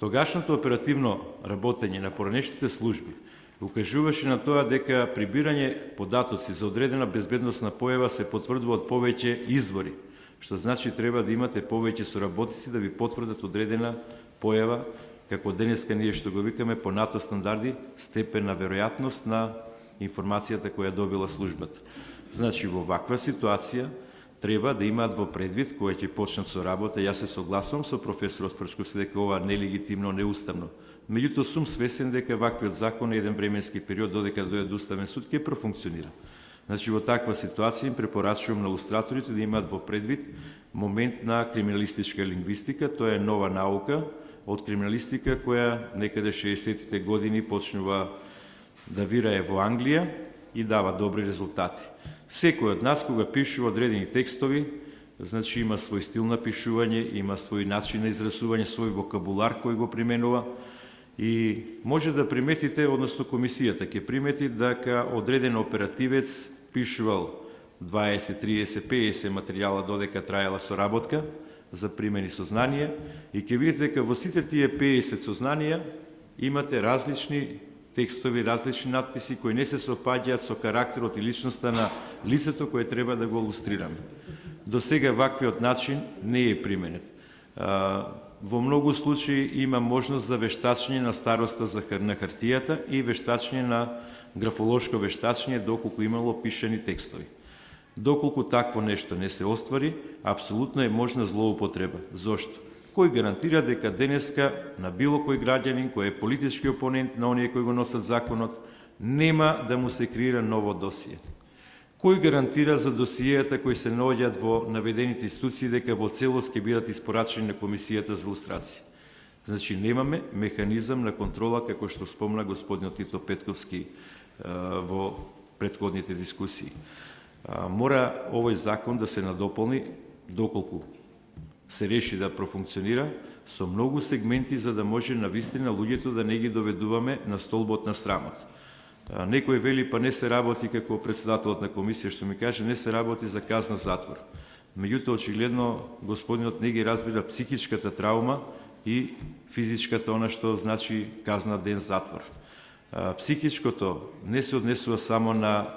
Тогашното оперативно работење на поранешните служби укажуваше на тоа дека прибирање податоци за одредена безбедносна појава се потврдува од повеќе извори, што значи треба да имате повеќе соработници да ви потврдат одредена појава, како денеска ние што го викаме по НАТО стандарди, степен на веројатност на информацијата која добила службата. Значи, во ваква ситуација треба да имаат во предвид која ќе почнат со работа. Јас се согласувам со професорот Спрчковски дека ова нелегитимно, неуставно. Меѓутоа сум свесен дека ваквиот закон е еден временски период додека дојде до Уставен суд ќе профункционира. Значи, во таква ситуација им препорачувам на илустраторите да имаат во предвид момент на криминалистичка лингвистика. Тоа е нова наука од криминалистика која некаде 60-тите години почнува да вирае во Англија и дава добри резултати. Секој од нас кога пишува одредени текстови, значи има свој стил на пишување, има свој начин на изразување, свој вокабулар кој го применува и може да приметите, односно комисијата ќе примети дека одреден оперативец пишувал 20, 30, 50 материјала додека траела соработка за примени сознанија и ќе видите дека во сите тие 50 сознанија имате различни текстови, различни надписи кои не се совпаѓаат со карактерот и личноста на лицето кое треба да го илустрираме. До сега ваквиот начин не е применет. Во многу случаи има можност за вештачење на староста на хартијата и вештачење на графолошко вештачење доколку имало пишани текстови. Доколку такво нешто не се оствари, апсолутно е можна злоупотреба. Зошто? Кој гарантира дека денеска на било кој граѓанин кој е политички опонент на оние кои го носат законот, нема да му се креира ново досие? Кој гарантира за досиеата кои се наоѓаат во наведените институции дека во целост ќе бидат испорачени на комисијата за илустрација? Значи, немаме механизам на контрола, како што спомна господинот Тито Петковски во претходните дискусии. Мора овој закон да се надополни, доколку се реши да профункционира, со многу сегменти за да може навистина луѓето да не ги доведуваме на столбот на срамот. Некој вели, па не се работи, како председателот на комисија што ми каже, не се работи за казна затвор. Меѓутоа, очигледно, господинот не ги разбира психичката травма и физичката, она што значи казна ден затвор. Психичкото не се однесува само на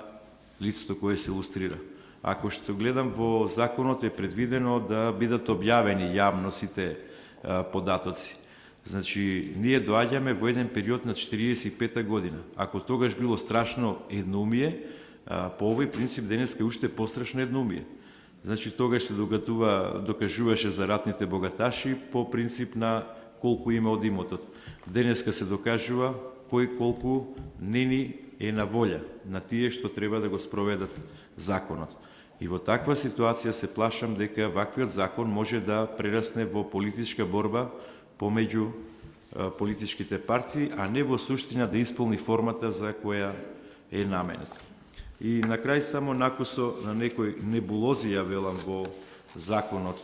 лицето кое се илустрира. Ако што гледам во законот е предвидено да бидат објавени јавно сите податоци. Значи, ние доаѓаме во еден период на 45-та година. Ако тогаш било страшно едноумие, по овој принцип денеска е уште пострашно едноумие. Значи, тогаш се докажуваше за ратните богаташи по принцип на колку има од имотот. Денеска се докажува кој колку нени е на волја на тие што треба да го спроведат законот. И во таква ситуација се плашам дека ваквиот закон може да прерасне во политичка борба помеѓу политичките партии, а не во суштина да исполни формата за која е наменет. И на крај само накусо на некој небулози ја велам во законот,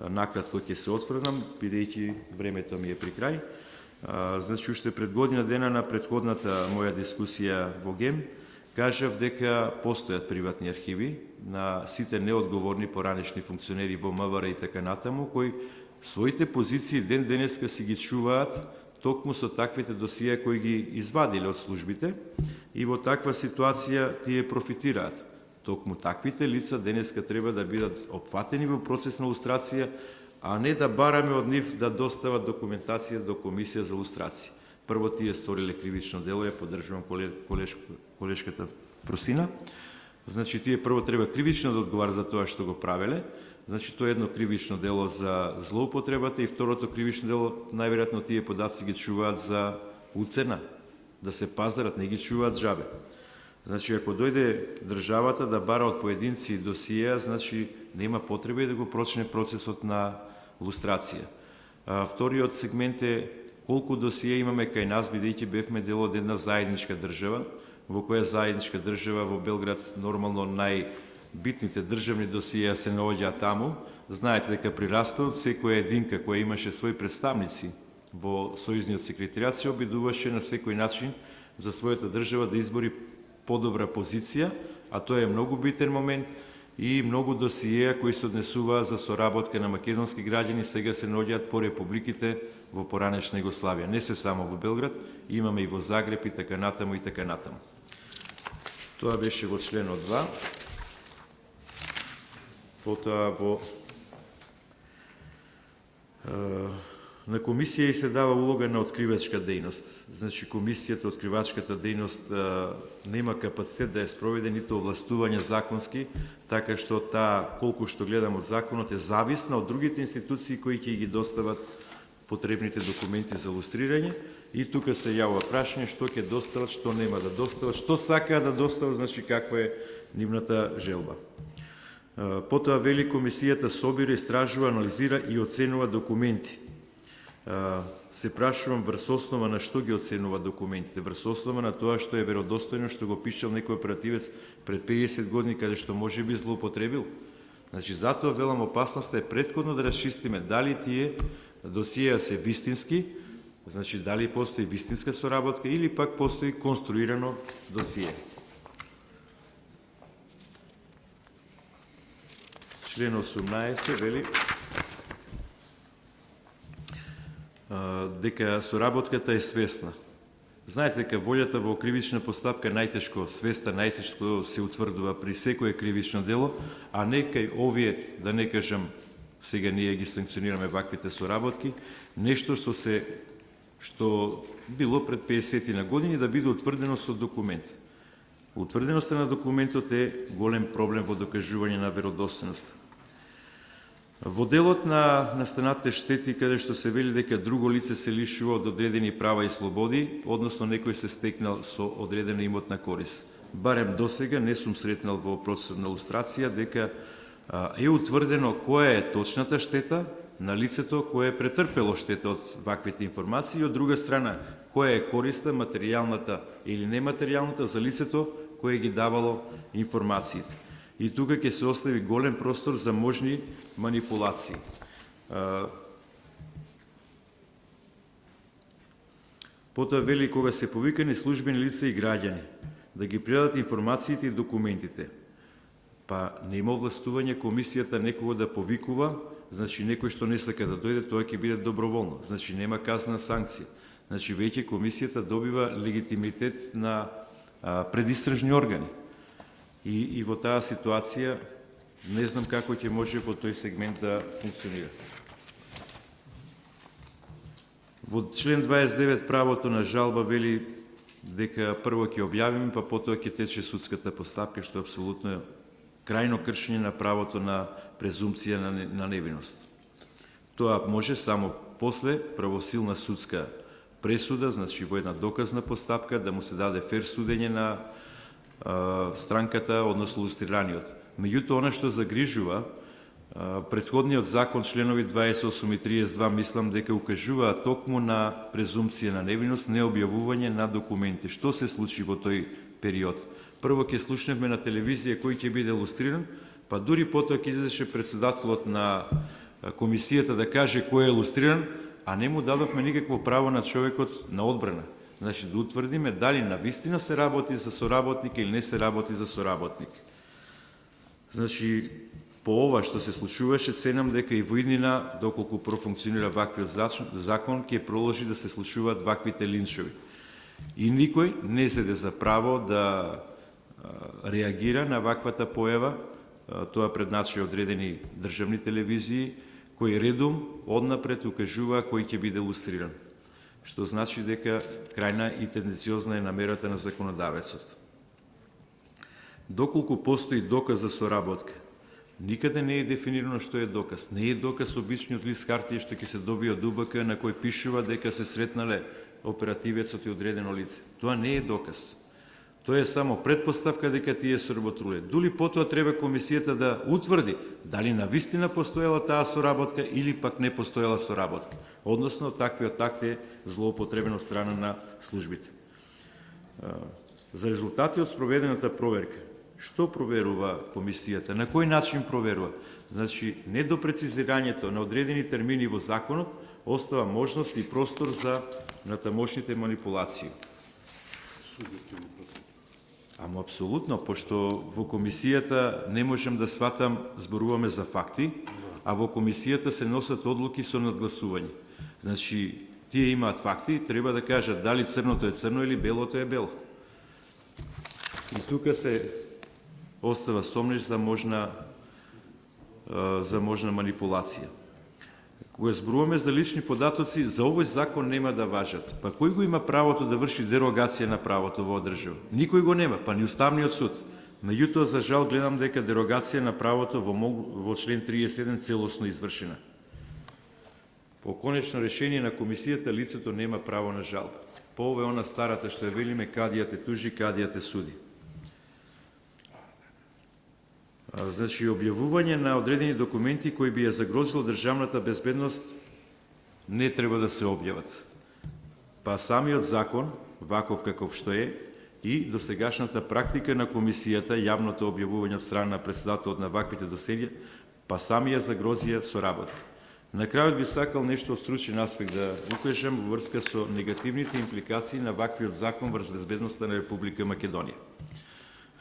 накратко ќе се отфрнам, бидејќи времето ми е при крај. Значи, уште пред година дена на претходната моја дискусија во ГЕМ, кажав дека постојат приватни архиви на сите неодговорни поранешни функционери во МВР и така натаму, кои своите позиции ден денеска си ги чуваат токму со таквите досија кои ги извадиле од службите и во таква ситуација тие профитираат. Токму таквите лица денеска треба да бидат опфатени во процес на илустрација, а не да бараме од нив да достават документација до комисија за илустрација. Прво тие сториле кривично дело, ја поддржувам колешката Просина. Значи, тие прво треба кривично да одговарат за тоа што го правеле. Значи, тоа е едно кривично дело за злоупотребата и второто кривично дело, најверојатно тие податци ги чуваат за уцена, да се пазарат, не ги чуваат джабе. Значи, ако дојде државата да бара од поединци досија, значи, нема потреба и да го почне процесот на илустрација. Вториот сегмент е колку досија имаме кај нас, бидејќи бевме дел од една заедничка држава, во која заедничка држава во Белград нормално најбитните државни досија се наоѓаат таму. Знаете дека при распадот секоја единка која имаше своји представници во сојузниот секретаријат се обидуваше на секој начин за својата држава да избори подобра позиција, а тоа е многу битен момент и многу досиеа кои се однесуваа за соработка на македонски граѓани сега се наоѓаат по републиките во поранешна Југославија. Не се само во Белград, имаме и во Загреб и така натаму и така натаму. Тоа беше во членот 2. Потоа во На комисија се дава улога на откривачка дејност. Значи, комисијата, откривачката дејност нема капацитет да ја спроведе нито овластување законски, така што таа, колку што гледам од законот, е зависна од другите институции кои ќе ги достават потребните документи за илустрирање. И тука се јавува прашање што ќе достават, што нема да достават, што сакаат да достават, значи каква е нивната желба. Потоа вели комисијата собира, истражува, анализира и оценува документи. Се прашувам врз основа на што ги оценува документите, врз основа на тоа што е веродостојно, што го пишал некој оперативец пред 50 години, каде што може би злоупотребил. Значи, затоа велам опасноста е претходно да расчистиме дали тие досиеа се вистински, значи дали постои вистинска соработка или пак постои конструирано досие. Член 18 вели дека соработката е свесна. Знаете дека волјата во кривична постапка најтешко, свеста најтешко се утврдува при секое кривично дело, а не кај овие, да не кажам, сега ние ги санкционираме ваквите соработки, нешто што било пред 50 на години да биде утврдено со документи. Утврденоста на документот е голем проблем во докажување на веродостојноста. Во делот на настанатите штети, каде што се вели дека друго лице се лишува од одредени права и слободи, односно некој се стекнал со одредена имотна корис. Барем досега не сум сретнал во процесот на илустрација дека е утврдено која е точната штета на лицето кое е претрпело штета од ваквите информации, и од друга страна која е користа, материјалната или нематеријалната, за лицето кое ги давало информациите. И тука ќе се остави голем простор за можни манипулации. Потоа вели кога се повикани службени лица и граѓани да ги предадат информациите и документите. Па нема овластување комисијата некого да повикува, значи некој што не сака да дојде, тоа ќе биде доброволно. Значи нема казна санкција. Значи веќе комисијата добива легитимитет на предистражни органи. И во таа ситуација не знам како ќе може во тој сегмент да функционира. Во член 29 правото на жалба вели дека прво ќе објавиме, па потоа ќе тече судската постапка, што е апсолутно крајно кршење на правото на презумпција на невиност. Тоа може само после правосилна судска пресуда, значи во една доказна постапка, да му се даде фер судење на странката, односно илустрираниот. Меѓутоа, она што загрижува, претходниот закон, членови 28 и 32, мислам дека укажуваа токму на презумпција на невиност, необјавување на документи. Што се случи во тој период? Прво ќе слушневме на телевизија кој ќе биде илустриран, па дури потоа ќе излезеше председателот на комисијата да каже кој е илустриран, а не му дадовме никакво право на човекот на одбрана. Значи да утврдиме дали навистина се работи за соработник или не се работи за соработник. Значи, по ова што се случуваше, ценам дека и во иднина, доколку профункционира ваквиот закон, ќе продолжи да се случуваат ваквите линчови. И никој не зеде за право да реагира на ваквата појава, тоа предначи одредени државни телевизии, кои редом однапред укажува кој ќе биде илустриран. Што значи дека крајна и тенденциозна е намерата на законодавецот. Доколку постои доказ за соработка, никаде не е дефинирано што е доказ. Не е доказ обичниот лист хартија што ќе се добие од УБК на кој пишува дека се сретнале оперативецот и одредено лице. Тоа не е доказ. Тоа е само предпоставка дека тие соработуле. Дули потоа треба комисијата да утврди дали навистина постоела таа соработка или пак не постоела соработка. Односно, таквиот акт е злоупотребен од страна на службите. За резултати од спроведената проверка, што проверува комисијата? На кој начин проверува? Значи, недопрецизирањето на одредени термини во законот остава можност и простор за натамошните манипулации. Ама апсолутно, пошто во комисијата не можем да сватам, зборуваме за факти, а во комисијата се носат одлуки со надгласување. Значи, тие имаат факти, треба да кажат дали црното е црно или белото е бело. И тука се остава сомнеж за можна манипулација. Кога зборуваме за лични податоци, за овој закон нема да важат. Па кој го има правото да врши дерогација на правото во држава? Никој го нема, па ни Уставниот суд. Меѓутоа, за жал, гледам дека дерогација на правото во член 37 целосно извршена. По конечно решение на комисијата, лицето нема право на жалба. По ова е она старата што ја велиме, кадија те тужи, кадија те суди. Значи, објавување на одредени документи кои би ја загрозило државната безбедност не треба да се објават. Па самиот закон, ваков каков што е, и досегашната практика на комисијата, јавното објавување од страна на председателот на ваквите доселја, па сами ја загрозија соработка. На крајот би сакал нешто од стручен аспект да укажам во врска со негативните импликации на ваквиот закон врз безбедноста на Република Македонија.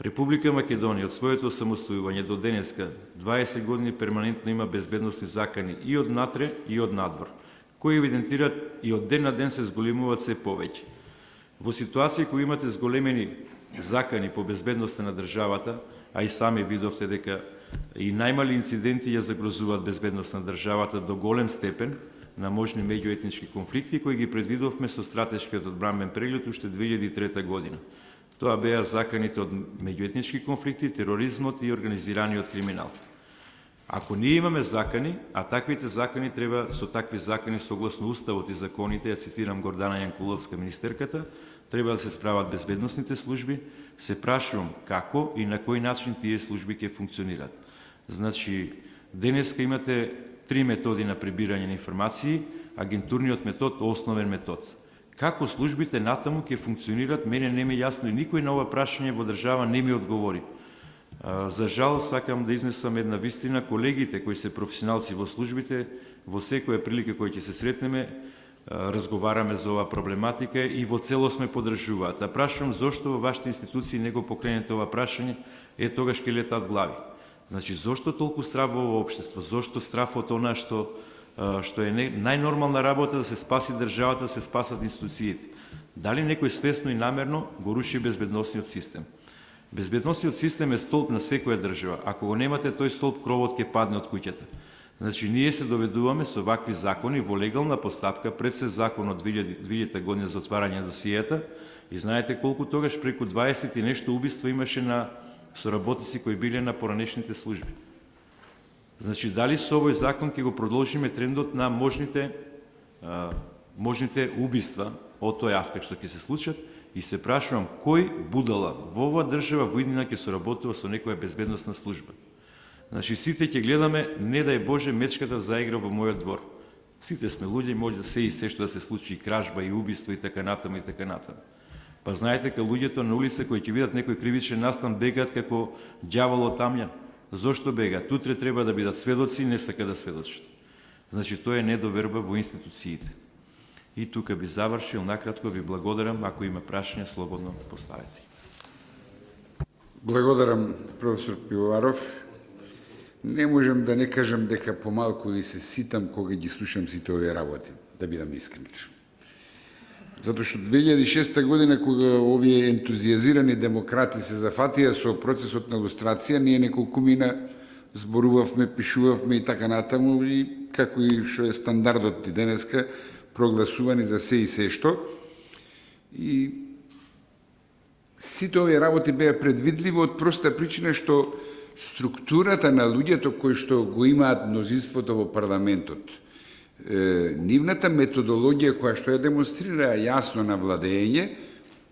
Република Македонија од своето самостојување до денеска 20 години перманентно има безбедносни закани и од натре и од надвор, кои евидентираат и од ден на ден се зголемуваат се повеќе. Во ситуација кои имате зголемени закани по безбедноста на државата, а и сами видовте дека и најмали инциденти ја загрозуваат безбедност на државата до голем степен на можни меѓуетнички конфликти кои ги предвидовме со стратешкиот одбранбен преглед уште 2003 година. Тоа беа заканите од меѓуетнички конфликти, тероризмот и организираниот криминал. Ако ние имаме закани, а таквите закани треба со такви закани согласно уставот и законите, ја цитирам Гордана Јанкуловска, министерката, треба да се справат безбедносните служби, се прашувам како и на кој начин тие служби ќе функционираат. Значи, денеска имате 3 методи на прибирање на информации, агентурниот метод, основен метод. Како службите натаму ќе функционираат, мене не ми е јасно и никој на ова прашање во држава не ми одговори. За жал, сакам да изнесам една вистина, колегите кои се професионалци во службите, во секоја прилика која ќе се сретнеме, разговараме за оваа проблематика и во целост ме поддржуваат. А прашувам зошто во вашите институции не го покренете ова прашање, тогаш ќе летаат глави. Значи, зошто толку страв во ова општество? Зошто страв од она што е најнормална работа да се спаси државата, да се спасат институциите? Дали некој свесно и намерно го руши безбедносниот систем? Безбедносниот систем е столб на секоја држава. Ако го немате тој столб, кровот ќе падне од куќата. Значи, ние се доведуваме со вакви закони во легална постапка пред се закон од 2000 година за отварање на досијата и знаете колку тогаш преку 20 и нешто убиства имаше на соработници кои биле на поранешните служби. Значи, дали со овој закон ќе го продолжиме трендот на можните убиства од тој аспект што ќе се случат и се прашувам кој будала во оваа држава во иднина ќе соработува со некоја безбедносна служба. Значи, сите ќе гледаме, не дај Боже, мечката заигра во мојот двор. Сите сме луѓе, може да се и се што да се случи, и кражба, и убиство, и така натаму, и така натаму. Па знаете, ка луѓето на улица кои ќе видат некој кривичен настан бегаат како ѓавол од тамјан. Зошто бегаат? Утре треба да бидат сведоци и не сака да сведочат. Значи, тоа е недоверба во институциите. И тука би завршил, накратко ви благодарам, ако има прашања, слободно поставете. Благодарам, професор Пивоваров. Не можам да не кажам дека помалку и се ситам кога ги слушам сите овие работи, да бидам искрен. Затоа што 2006 година, кога овие ентузиазирани демократи се зафатија со процесот на лустрација, ние неколку мина зборувавме, пишувавме и така натаму, и како и што е стандардот и денеска, прогласувани за се и се што. И сите овие работи беа предвидливи од проста причина што структурата на луѓето кои што го имаат мнозинството во парламентот, нивната методологија која што ја демонстрира јасно на владење,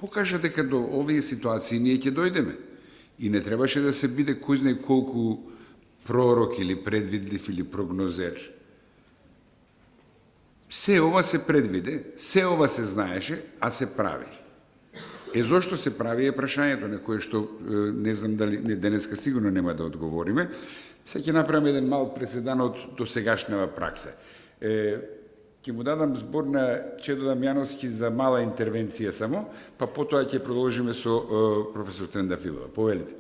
покажа дека до овие ситуации ние ќе дојдеме. И не требаше да се биде кој знае колку пророк или предвидлив или прогнозер. Се ова се предвиде, се ова се знаеше, а се прави. Зошто се прави е прашањето на кое што не знам дали денеска сигурно нема да одговориме. Сега ќе направиме еден мал преседан од досегашната пракса. Ќе му дадам збор на Чедо Дамјановски за мала интервенција само, па потоа ќе продолжиме со професор Трендафилова. Повелите.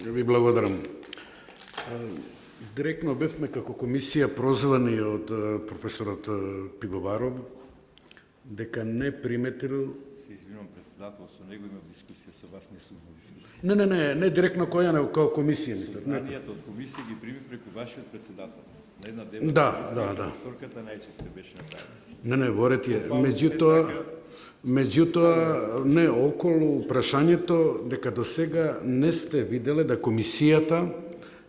Ви благодарам. Директно бевме како комисија прозвани од професорот Пивоваров дека не приметил се извинувам председател, со него имав дискусија, со вас не сум имал дискусија. Не директно која, него као комисија. мислам. Знанијата од комисија ги прими преку вашиот председател. На една дебата, Да. Сорката најчесто беше на таа емисија. Не, ворет е. Меѓутоа, не, околу прашањето дека до сега не сте виделе да комисијата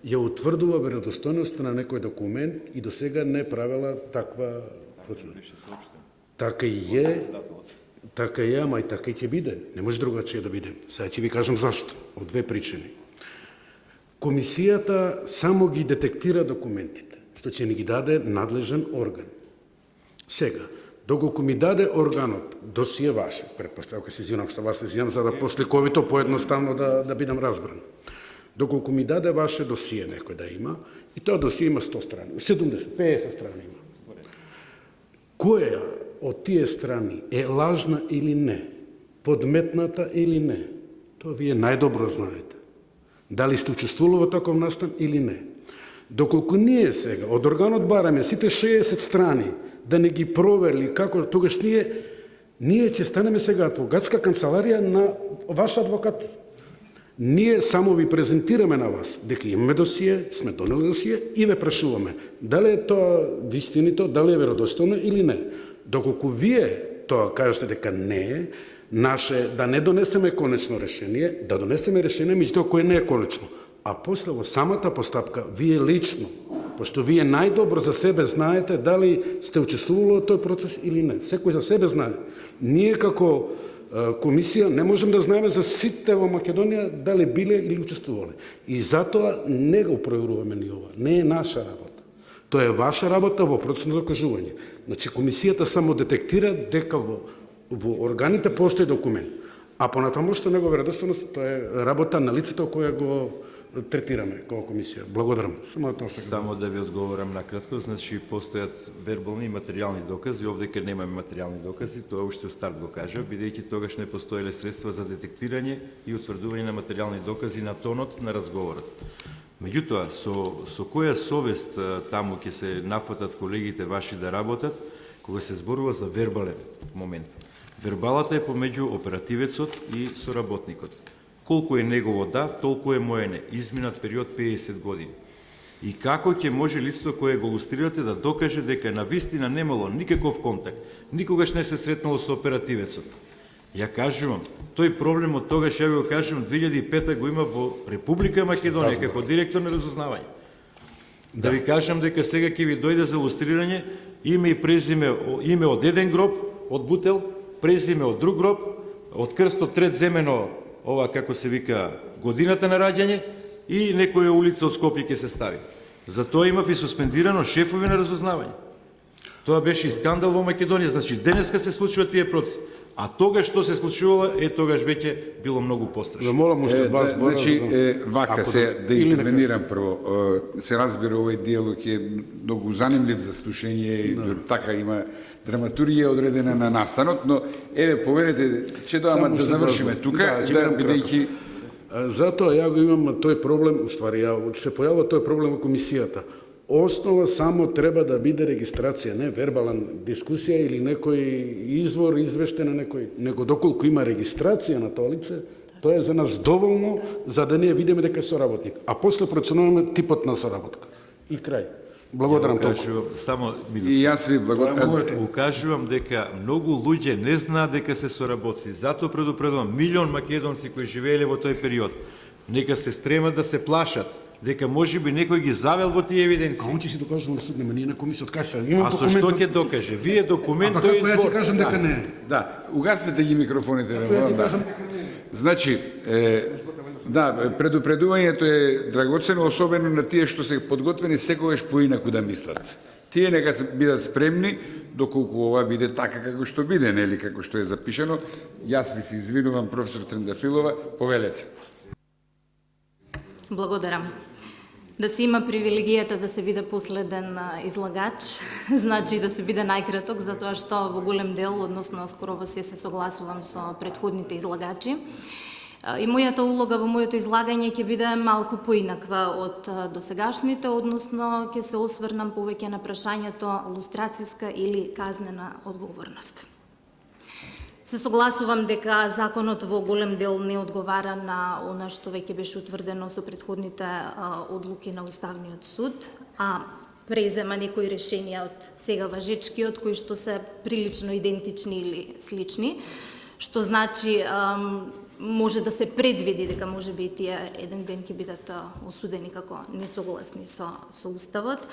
ја утврдува веродостојноста на некој документ и до сега не правила таква процедура. Беше соопштен. Така и е, Председателот. така и е, ама и така и ќе биде. Не може другачие да биде. Сега ќе ви кажам зашто. Од две причини. Комисијата само ги детектира документите, што ќе ни ги даде надлежен орган. Сега, доколку ми даде органот досие ваше, предпоставка се извинам што вас се извинам, за да после ковито поедноставно да бидам разбран. Доколку ми даде ваше досие некој да има, и тоа досие има 100 страни, 70, 50 страни има. Која од тие страни е лажна или не, подметната или не, тоа вие најдобро знаете. Дали сте учествували во таков настан или не. Доколку ние сега од органот бараме сите 60 страни да не ги проверли како, тогаш ние ќе станеме сега адвокатска канцеларија на ваш адвокати. Ние само ви презентираме на вас дека имаме досие, сме донели досие и ве прашуваме дали е тоа вистинито, дали е веродостојно или не. Доколку вие тоа кажете дека не е, наше да не донесеме конечно решение, да донесеме решение меѓутоа кое не е конечно. А после во самата постапка, вие лично, пошто вие најдобро за себе знаете дали сте учествували во тој процес или не. Секој за себе знае. Ние како комисија не можем да знаеме за сите во Македонија дали биле или учествувале. И затоа не го проверуваме ни ова. Не е наша работа. Тоа е ваша работа во процесот на докажување. Значи, комисијата само детектира дека во органите постои документ. А понатаму што него веродостојност, тоа е работа на лицето кое го третираме како комисија. Благодарам. Само да ви одговорам накратко, значи постојат вербални и материјални докази, овде ке немаме материјални докази, тоа уште старт го кажа, бидејќи тогаш не постоеле средства за детектирање и утврдување на материјални докази на тонот на разговорот. Меѓутоа, со која совест таму ќе се нафатат колегите ваши да работат, кога се зборува за вербален момент. Вербалата е помеѓу оперативецот и соработникот. Колку е негово да, толку е моје не. Изминат период 50 години. И како ќе може лицето кое го лустрирате да докаже дека навистина немало никаков контакт, никогаш не се сретнало со оперативецот? Ја кажувам, тој проблем од тогаш, ја ви го кажувам, 2005 го има во Република Македонија како директор на разузнавање. Да ви кажам дека сега ќе ви дојде за лустрирање име и презиме, име од еден гроб, од Бутел, презиме од друг гроб, од крстот трет земено, ова како се вика годината на раѓање и некоја улица од Скопје ќе се стави. Затоа имав и суспендирано шефови на разузнавање. Тоа беше и скандал во Македонија, значи денеска се случуваат тие процеси. А тогаш што се случувало, тогаш веќе било многу пострашно. Молам уште од вас, Значи, вака се да интервенирам прво. Се разбира, овој диалог е многу занимлив за слушање и така има драматургија одредена на настанот, но еве поведете, че доама да завршиме тука, бидејќи затоа ја го имам тој проблем, уствари се појавува тој проблем во комисијата. Основа само треба да биде регистрација, не вербална дискусија или некој извор, извештај на некој, него доколку има регистрација на тоа лице, тоа е за нас доволно за да ние видиме дека е соработник. А после проценуваме типот на соработка. И крај. Благодарам толку. Само и јас ви благодарам. Укажувам дека многу луѓе не знаат дека се соработци. Затоа предупредувам милион македонци кои живееле во тој период. Нека се стремат да се плашат дека можеби некој ги завел во тие евиденции. А он ќе си докаже во суд, нема ние на комисија откажа. Имам документ. А со што ќе докаже? Вие документ тој избор. Ја ќе кажам дека не. Да, угаснете ги микрофоните. Значи, предупредувањето е драгоцено, особено на тие што се подготвени секогаш поинаку да мислат. Тие нека бидат спремни, доколку ова биде така како што биде, нели, како што е запишано. Јас ви се извинувам, професор Трендафилова, повелете. Благодарам. Да се има привилегијата да се биде последен излагач, значи да се биде најкраток, затоа што во голем дел, односно скоро во се согласувам со претходните излагачи. И мојата улога во моето излагање ќе биде малку поинаква од досегашните, односно ќе се осврнам повеќе на прашањето лустрацијска или казнена одговорност. Се согласувам дека законот во голем дел не одговара на она што веќе беше утврдено со претходните одлуки на Уставниот суд, а презема некои решенија од сега важечкиот, кои што се прилично идентични или слични, што значи може да се предвиди дека може би тие еден ден ќе бидат осудени како несогласни со Уставот.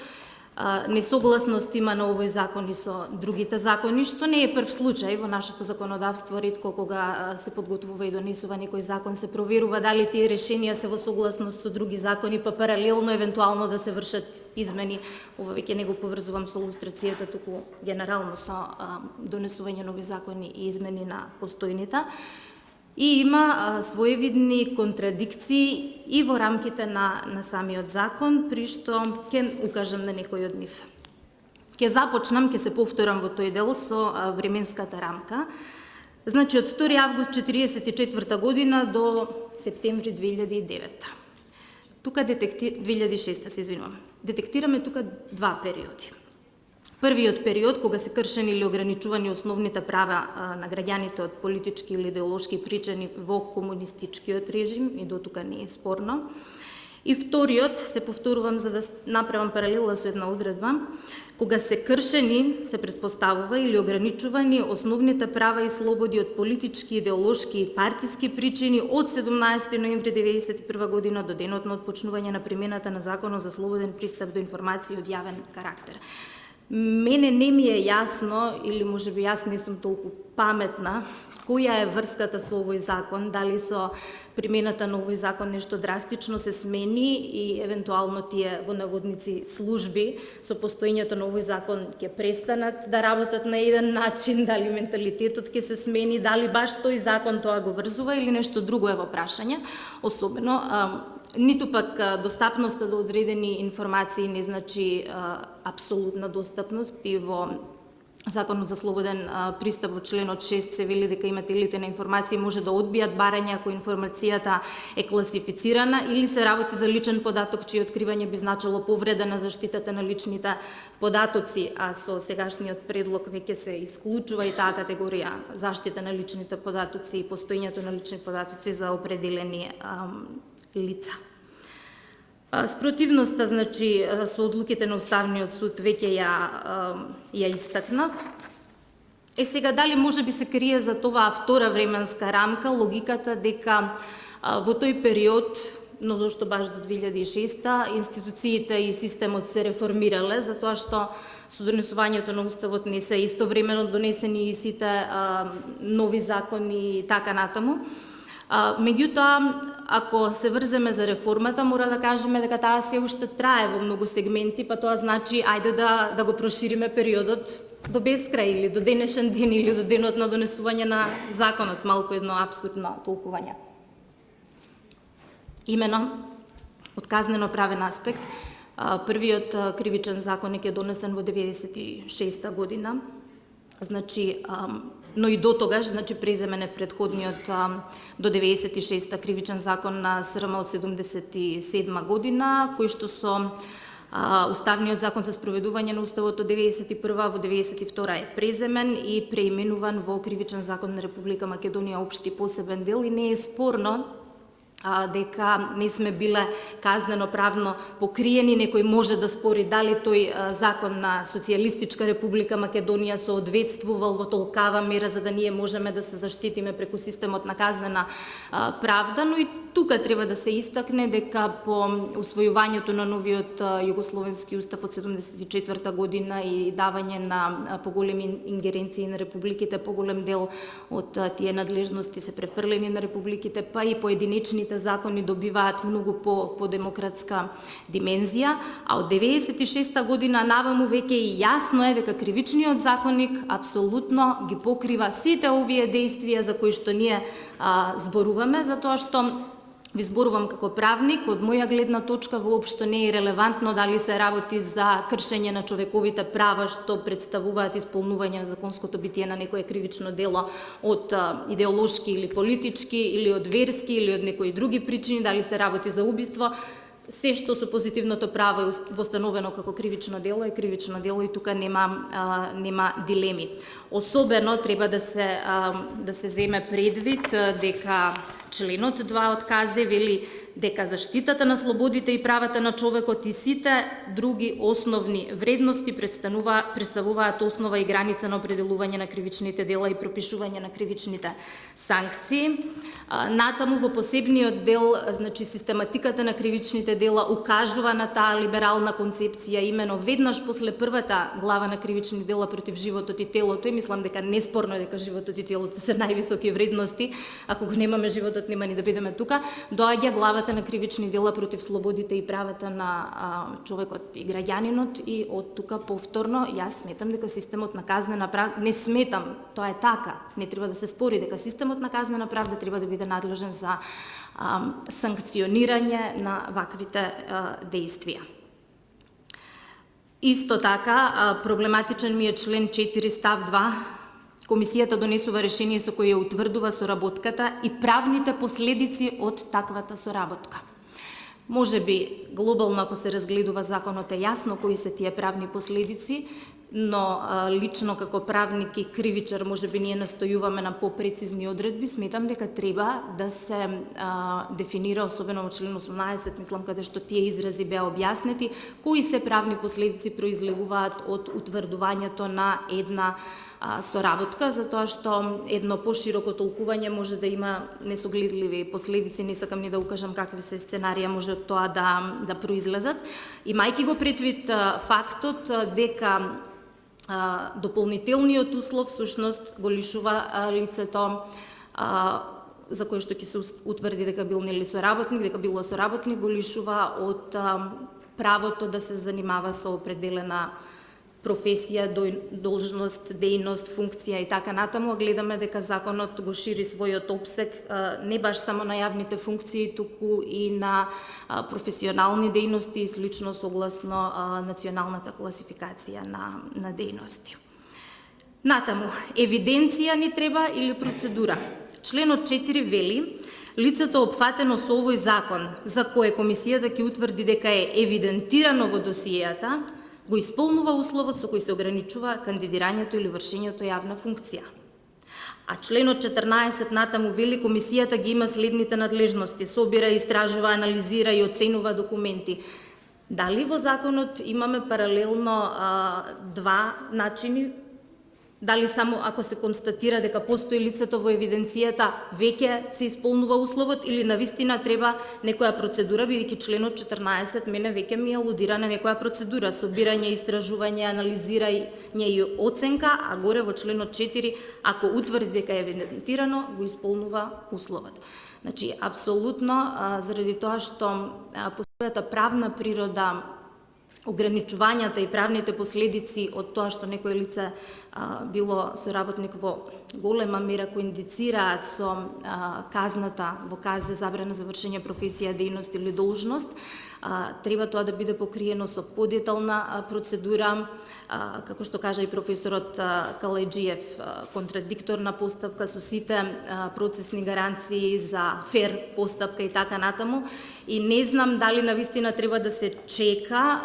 Несогласност има на овој закон и со другите закони, што не е прв случај во нашето законодавство. Ретко кога се подготвува и донесува некој закон, се проверува дали тие решенија се во согласност со други закони, па паралелно евентуално да се вршат измени. Ова веќе не го поврзувам со лустрацијата, туку генерално со донесување нови закони и измени на постојните. И има своевидни контрадикции и во рамките на самиот закон, при што ќе укажам на некој од нив. Ќе започнам, ќе се повторам во тој дел со временската рамка. Значи, од 2. август 1944 година до септември 2009. Тука 2006, се извинувам. Детектираме тука два периоди. Првиот период, кога се кршени или ограничувани основните права на граѓаните од политички или идеолошки причини во комунистичкиот режим, и до тука не е спорно. И вториот, се повторувам за да направам паралела со една одредба, кога се кршени, се предпоставува, или ограничувани основните права и слободи од политички, идеолошки и партиски причини од 17. ноември 1991 година до денот на отпочнување на примената на Законот за слободен пристап до информации од јавен карактер. Мене не ми е јасно, или може би јас не сум толку паметна, која е врската со овој закон, дали со примената на овој закон нешто драстично се смени и евентуално тие во наводници служби со постоењето на овој закон ќе престанат да работат на еден начин, дали менталитетот ќе се смени, дали баш тој закон тоа го врзува или нешто друго е во прашање, особено ниту пак достапноста до одредени информации не значи апсолутна достапност. И во Законот за слободен пристап во членот 6 се вели дека имателите на информации може да одбијат барање ако информацијата е класифицирана или се работи за личен податок чие откривање би значило повреда на заштитата на личните податоци, а со сегашниот предлог веќе се исклучува и таа категорија заштита на личните податоци и постоењето на лични податоци за определени лица. Спротивноста, значи, со одлуките на Уставниот суд веќе ја истакнав. Сега, дали може би се крие за това втора временска рамка, логиката дека во тој период, но зашто баш до 2006, институциите и системот се реформирале, затоа што со донесувањето на Уставот не се истовремено донесени и сите нови закони и така натаму. Меѓутоа, ако се врземе за реформата, мора да кажеме дека таа се уште трае во многу сегменти, па тоа значи ајде да го прошириме периодот до бескрај или до денешен ден или до денот на донесување на законот, малку едно апсурдно толкување. Имено, од казнено-правен аспект, првиот кривичен законник е донесен во 1996 година, значи, но и до тогаш, значи преземен е предходниот до 96-та кривичен закон на СРМ од 77 година, кој што со Уставниот закон за спроведување на Уставот од 91 во 92 е преземен и преименуван во Кривичен закон на Република Македонија општи посебен дел, и не е спорно дека не сме биле казнено-правно покриени. Некој може да спори дали тој закон на Социјалистичка Република Македонија соодветствувал во толкава мера за да ние можеме да се заштитиме преку системот на казнена правда, но и тука треба да се истакне дека по усвојувањето на новиот Југословенски устав од 74 година и давање на поголеми ингеренции на републиките, поголем дел од тие надлежности се префрлени на републиките, па и поединечните закони добиваат многу по демократска димензија, а од 96 година наваму веќе и јасно е дека кривичниот законник апсолутно ги покрива сите овие действија за кои што ние зборуваме, затоа што ви зборувам како правник, од моја гледна точка воопшто не е релевантно дали се работи за кршење на човековите права што представуваат исполнување на законското битие на некое кривично дело од идеолошки или политички или од верски или од некои други причини, дали се работи за убиство. се што со позитивното право е востановено како кривично дело е кривично дело и тука нема дилеми. Особено треба да се земе предвид дека членот 2 од КЗ вели дека заштитата на слободите и правата на човекот и сите други основни вредности представуваат основа и граница на определување на кривичните дела и пропишување на кривичните санкции. Натаму во посебниот дел, значи систематиката на кривичните дела укажува на таа либерална концепција имено веднаш после првата глава на кривични дела против животот и телото и мислам дека неспорно дека животот и телото се највисоки вредности, ако го немаме животот нема ни да бидеме тука, доаѓа главата на кривични дела против слободите и правата на човекот и граѓанинот и од тука повторно јас сметам дека системот на казнена правда, не сметам, тоа е така, не треба да се спори дека системот на казнена правда треба да биде надлежен за санкционирање на ваквите действија. Исто така, проблематичен ми е член 4 став 2. Комисијата донесува решение со кое утврдува соработката и правните последици од таквата соработка. Може би глобално ако се разгледува законот е јасно кои се тие правни последици, но лично како правник и кривичар може би ние настојуваме на попрецизни одредби, сметам дека треба да се дефинира, особено во член 18, мислам каде што тие изрази беа објаснети, кои се правни последици произлегуваат од утврдувањето на една соработка, затоа што едно пошироко толкување може да има несогледливи последици, не сакам ни да укажам какви се сценарија може од тоа да произлезат. Имајќи го предвид фактот дека дополнителниот услов всушност го лишува лицето за кое што ќе се утврди дека бил нели соработник, дека било соработник, го лишува од правото да се занимава со определена професија, должност, дејност, функција и така натаму. Гледаме дека законот го шири својот опсег не баш само на јавните функции, туку и на професионални дејности и слично согласно националната класификација на дејности. Натаму, евиденција ни треба или процедура? Членот 4 вели лицето опфатено со овој закон, за кое комисијата ќе утврди дека е евидентирано во досиејата, го исполнува условот со кој се ограничува кандидирањето или вршењето јавна функција. А членот 14 натаму вели комисијата ги има следните надлежности: собира, истражува, анализира и оценува документи. Дали во законот имаме паралелно два начини? Дали само ако се констатира дека постои лицето во евиденцијата, веќе се исполнува условот или навистина треба некоја процедура, бидејќи членот 14 мене веќе ми алудира на некоја процедура, собирање, истражување, анализирање и оценка, а горе во членот 4, ако утврди дека е евидентирано, го исполнува условот. Значи, апсолутно, заради тоа што по својата правна природа ограничувањата и правните последици од тоа што некој лице било соработник во голема мера кои индицираат со казната во КЗ забрана за вршење професија, дејност или должност, треба тоа да биде покриено со подетална процедура, како што кажа и професорот Калајджиев, контрадикторна постапка со сите процесни гаранции за фер постапка и така натаму. И не знам дали навистина треба да се чека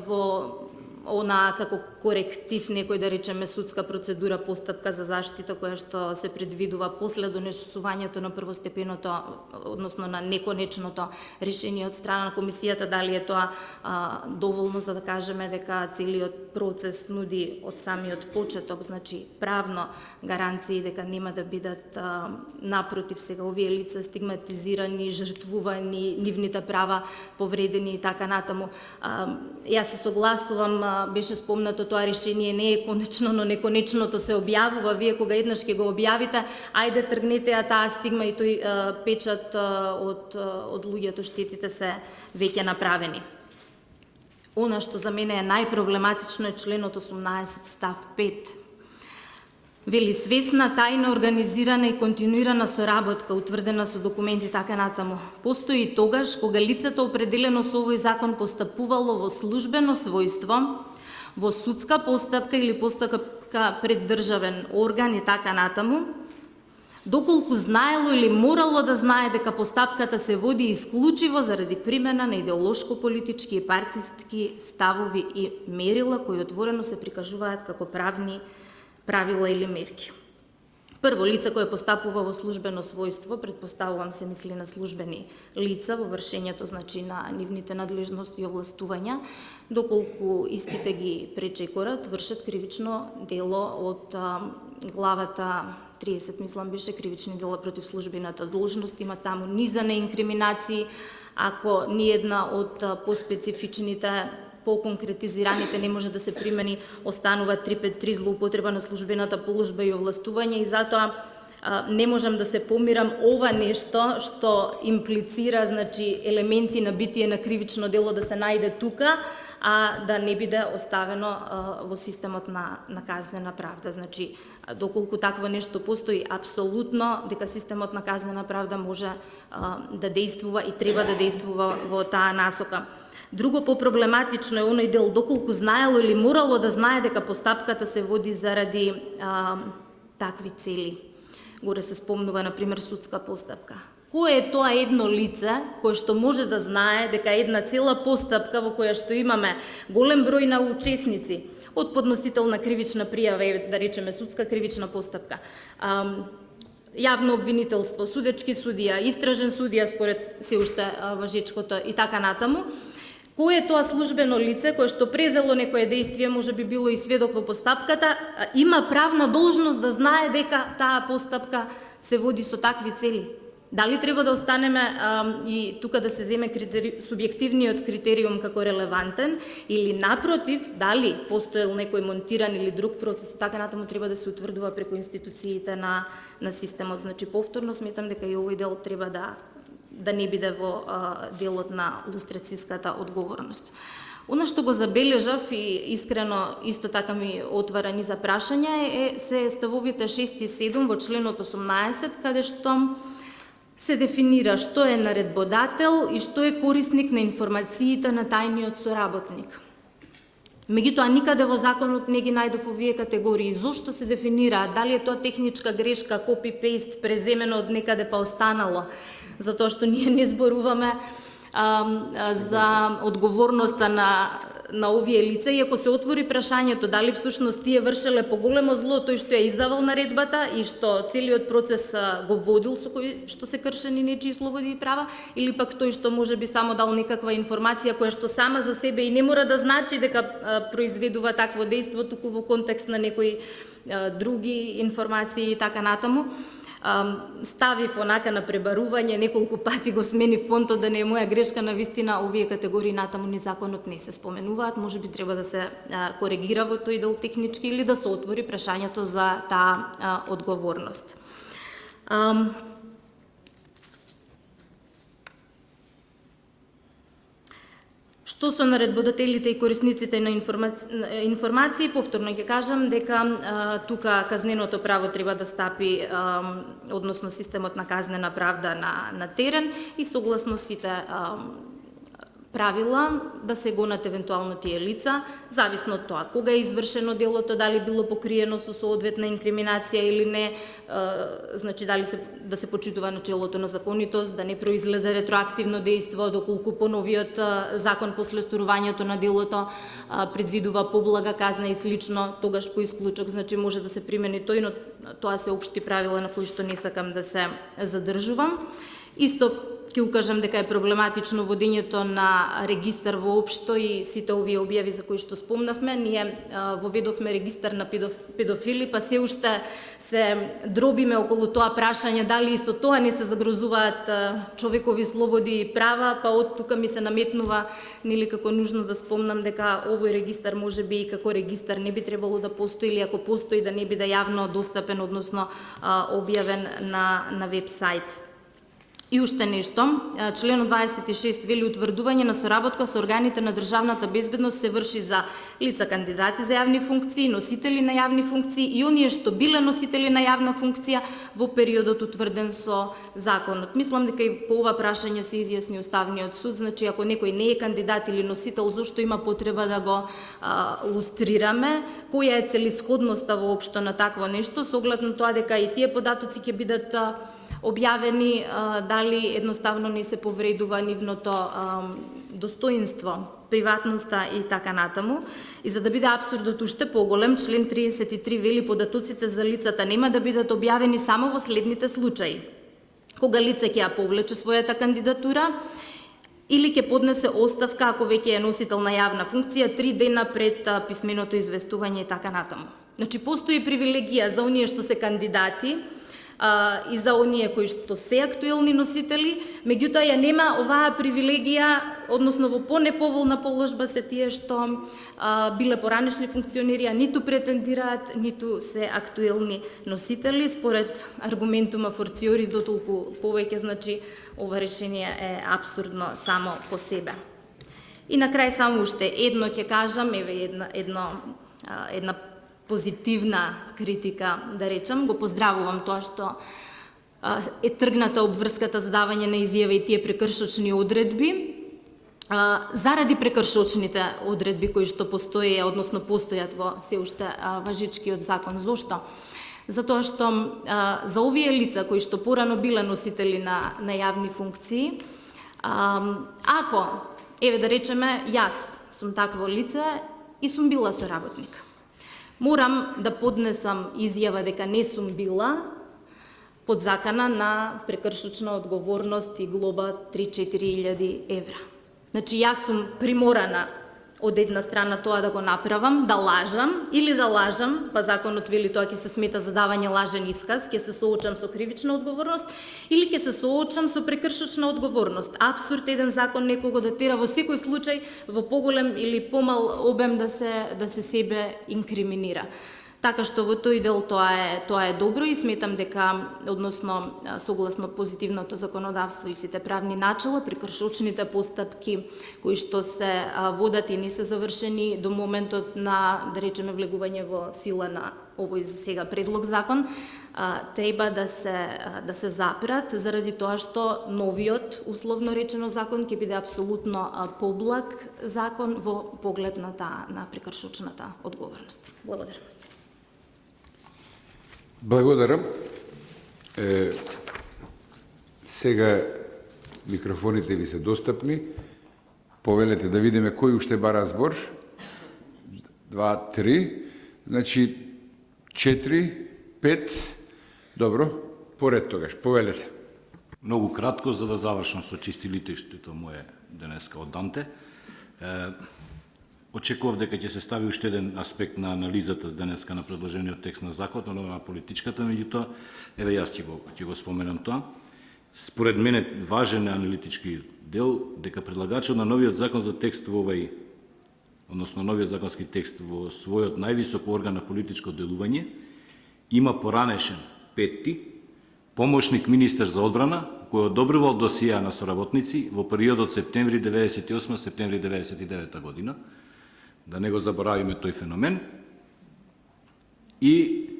во она како коректив некој да речеме судска процедура, постапка за заштита која што се предвидува после донесувањето на првостепеното, односно на неконечното решение од страна на комисијата, дали е тоа доволно за да кажеме дека целиот процес нуди од самиот почеток, значи правно гаранции дека нема да бидат напротив сега овие лица стигматизирани, жртвувани, нивните права повредени и така натаму. Јас се согласувам, беше спомнато тоа решение не е конечно, но неконечното се објавува. Вие кога еднаш ќе го објавите, ајде тргнете ја таа стигма и тој печат од луѓето, штетите се веќе направени. Она што за мене е најпроблематично е членот 18 став 5. Вели свесна, тајна, организирана и континуирана соработка, утврдена со документи така натаму, постои и тогаш кога лицето определено со овој закон постапувало во службено својство, во судска постапка или постапка пред државен орган и така натаму, доколку знаело или морало да знае дека постапката се води исклучиво заради примена на идеолошко-политички и партиски ставови и мерила кои отворено се прикажуваат како правни правила или мерки. Прво, лице кое постапува во службено својство, предпоставувам се мисли на службени лица во вршењето, значи, на нивните надлежности и овластувања, доколку истите ги пречекорат, вршат кривично дело од главата 30, мислам беше, кривични дела против службената должност, има таму низа на инкриминации, ако ни една од поспецифичните, по-конкретизираните не може да се примени, останува 353 злоупотреба на службената положба и овластување, и затоа не можам да се помирам ова нешто што имплицира, значи, елементи на битие на кривично дело да се најде тука, а да не биде оставено во системот на казнена правда. Значи, доколку такво нешто постои, апсолутно дека системот на казнена правда може да действува и треба да действува во таа насока. Друго по-проблематично е оној дел доколку знаело или морало да знае дека постапката се води заради такви цели. Горе се спомнува, например, судска постапка. Кој е тоа едно лице кое што може да знае дека една цела постапка во која што имаме голем број на учесници, од подносител на кривична пријава, да речеме судска кривична постапка, јавно обвинителство, судечки судија, истражен судија според се уште важечкото и така натаму, кој е тоа службено лице кое што презело некое действие, може би било и сведок во постапката, има правна должност да знае дека таа постапка се води со такви цели? Дали треба да останеме и тука да се земе субјективниот критериум како релевантен, или напротив, дали постоел некој монтиран или друг процес и така натаму треба да се утврдува преку институциите на системот. Значи, повторно сметам дека и овој дел треба да не биде во делот на лустрациската одговорност. Она што го забележав и искрено исто така ми отвара ни за прашања се ставовите 6 и 7 во членот 18, каде што се дефинира што е наредбодател и што е корисник на информациите на тајниот соработник. Меѓутоа, никаде во законот не ги најдов овие категории. Зошто се дефинира? Дали е тоа техничка грешка, копи-пейст, преземено од некаде па останало? Затоа што ние не зборуваме за одговорноста на овие лица, и ако се отвори прашањето дали всушност тие вршеле поголемо зло, тој што ја издавал наредбата и што целиот процес го водил со кој што се кршени нечии слободи и права, или пак тој што може би само дал некаква информација која што сама за себе и не мора да значи дека произведува такво дејство, туку во контекст на некои други информации и така натаму. Ставив онака на пребарување, неколку пати го смени фонтот, да не е моја грешка, на вистина овие категории натаму ни законот не се споменуваат, може би треба да се коригира во тој дел технички или да се отвори прашањето за таа одговорност. Што со наредбодателите и корисниците на информации, повторно ќе кажам дека тука казненото право треба да стапи, односно системот на казнена правда на терен и согласно сите правила да се гонат евентуално тие лица, зависно од тоа кога е извршено делото, дали било покриено со соодветна инкриминација или не, значи дали да се почитува начелото на законитост, да не произлезе ретроактивно дејство, доколку по новиот закон после сторувањето на делото предвидува поблага казна и слично, тогаш по исклучок, значи може да се примени тој, но тоа се општи правила на кои што не сакам да се задржувам. Исто ќе укажам дека е проблематично водењето на регистар воопшто и сите овие објави за кои што спомнавме. Ние воведовме регистар на педофили, па се уште се дробиме околу тоа прашање дали исто тоа не се загрозуваат човекови слободи и права, па од тука ми се наметнува нели како нужно да спомнам дека овој регистар може би и како регистар не би требало да постои, или ако постои да не биде јавно достапен, односно објавен на веб-сайт. И уште нешто, членот 26 вели утврдување на соработка со органите на државната безбедност се врши за лица кандидати за јавни функции, носители на јавни функции и оние што биле носители на јавна функција во периодот утврден со законот. Мислам дека и по ова прашање се изјасни Уставниот суд, значи ако некој не е кандидат или носител, зошто има потреба да го лустрираме, која е целисходноста воопшто на такво нешто, со оглед на тоа дека и тие податоци ќе бидат објавени, дали едноставно не се повредува нивното достоинство, приватноста и така натаму. И за да биде абсурдот уште поголем, член 33 вели податоците за лицата нема да бидат објавени само во следните случаи: кога лице ќе ја повлече својата кандидатура или ќе поднесе оставка ако веќе е носител на јавна функција 3 дена пред писменото известување и така натаму. Значи постои привилегија за оние што се кандидати и за оние кои што се актуелни носители, меѓутоа ја нема оваа привилегија, односно во понеповолна положба се тие што биле поранешни функционери, а ниту претендираат, ниту се актуелни носители. Според аргументума форциори дотолку повеќе, значи ова решение е абсурдно само по себе. И на крај само уште едно ќе кажам, еве една позитивна критика, да речам. Го поздравувам тоа што е тргната обврската за давање на изјава и тие прекршочни одредби. Заради прекршочните одредби кои што постоje, односно постојат во се уште важичкиот закон. Зошто? Затоа што за овие лица кои што порано биле носители на јавни функции, ако, еве да речеме, јас сум такво лице и сум била соработник, морам да поднесам изјава дека не сум била под закана на прекршочна одговорност и глоба 3-4 евра. Значи, јас сум приморана од една страна тоа да го направам, да лажам, или да лажам, па законот вели тоа ќе се смета за давање лажен исказ, ќе се соочам со кривична одговорност, или ќе се соочам со прекршочна одговорност. Апсурд еден закон некого да тера во секој случај во поголем или помал обем да се себе инкриминира. Така што во тој дел тоа е добро и сметам дека, односно согласно позитивното законодавство и сите правни начала, прекршочните постапки кои што се водат и не се завршени до моментот на, да речеме, влегување во сила на овој за сега предлог закон, треба да се запрат, заради тоа што новиот, условно речено, закон ќе биде апсолутно поблаг закон во поглед на прекршочната одговорност. Благодарам. Благодарам. Сега микрофоните ви се достапни. Повелете да видиме кој уште бара збор. 2, 3, значи 4, 5. Добро, поред тогаш. Повелете. Многу кратко, за да завршам со чистилите што мое денеска од Данте. Очекував дека ќе се стави уште еден аспект на анализата денеска на предложениот текст на законот, но на политичката, меѓутоа, еве јас ќе го споменам тоа. Според мене важен е аналитички дел дека предлагачот на новиот закон за текст во овој, односно новиот законски текст во својот највисок орган на политичко делување има поранешен петти помошник министер за одбрана кој одобрувал досија на соработници во периодот септември 98 септември 99 година. Да не го заборавиме тој феномен. И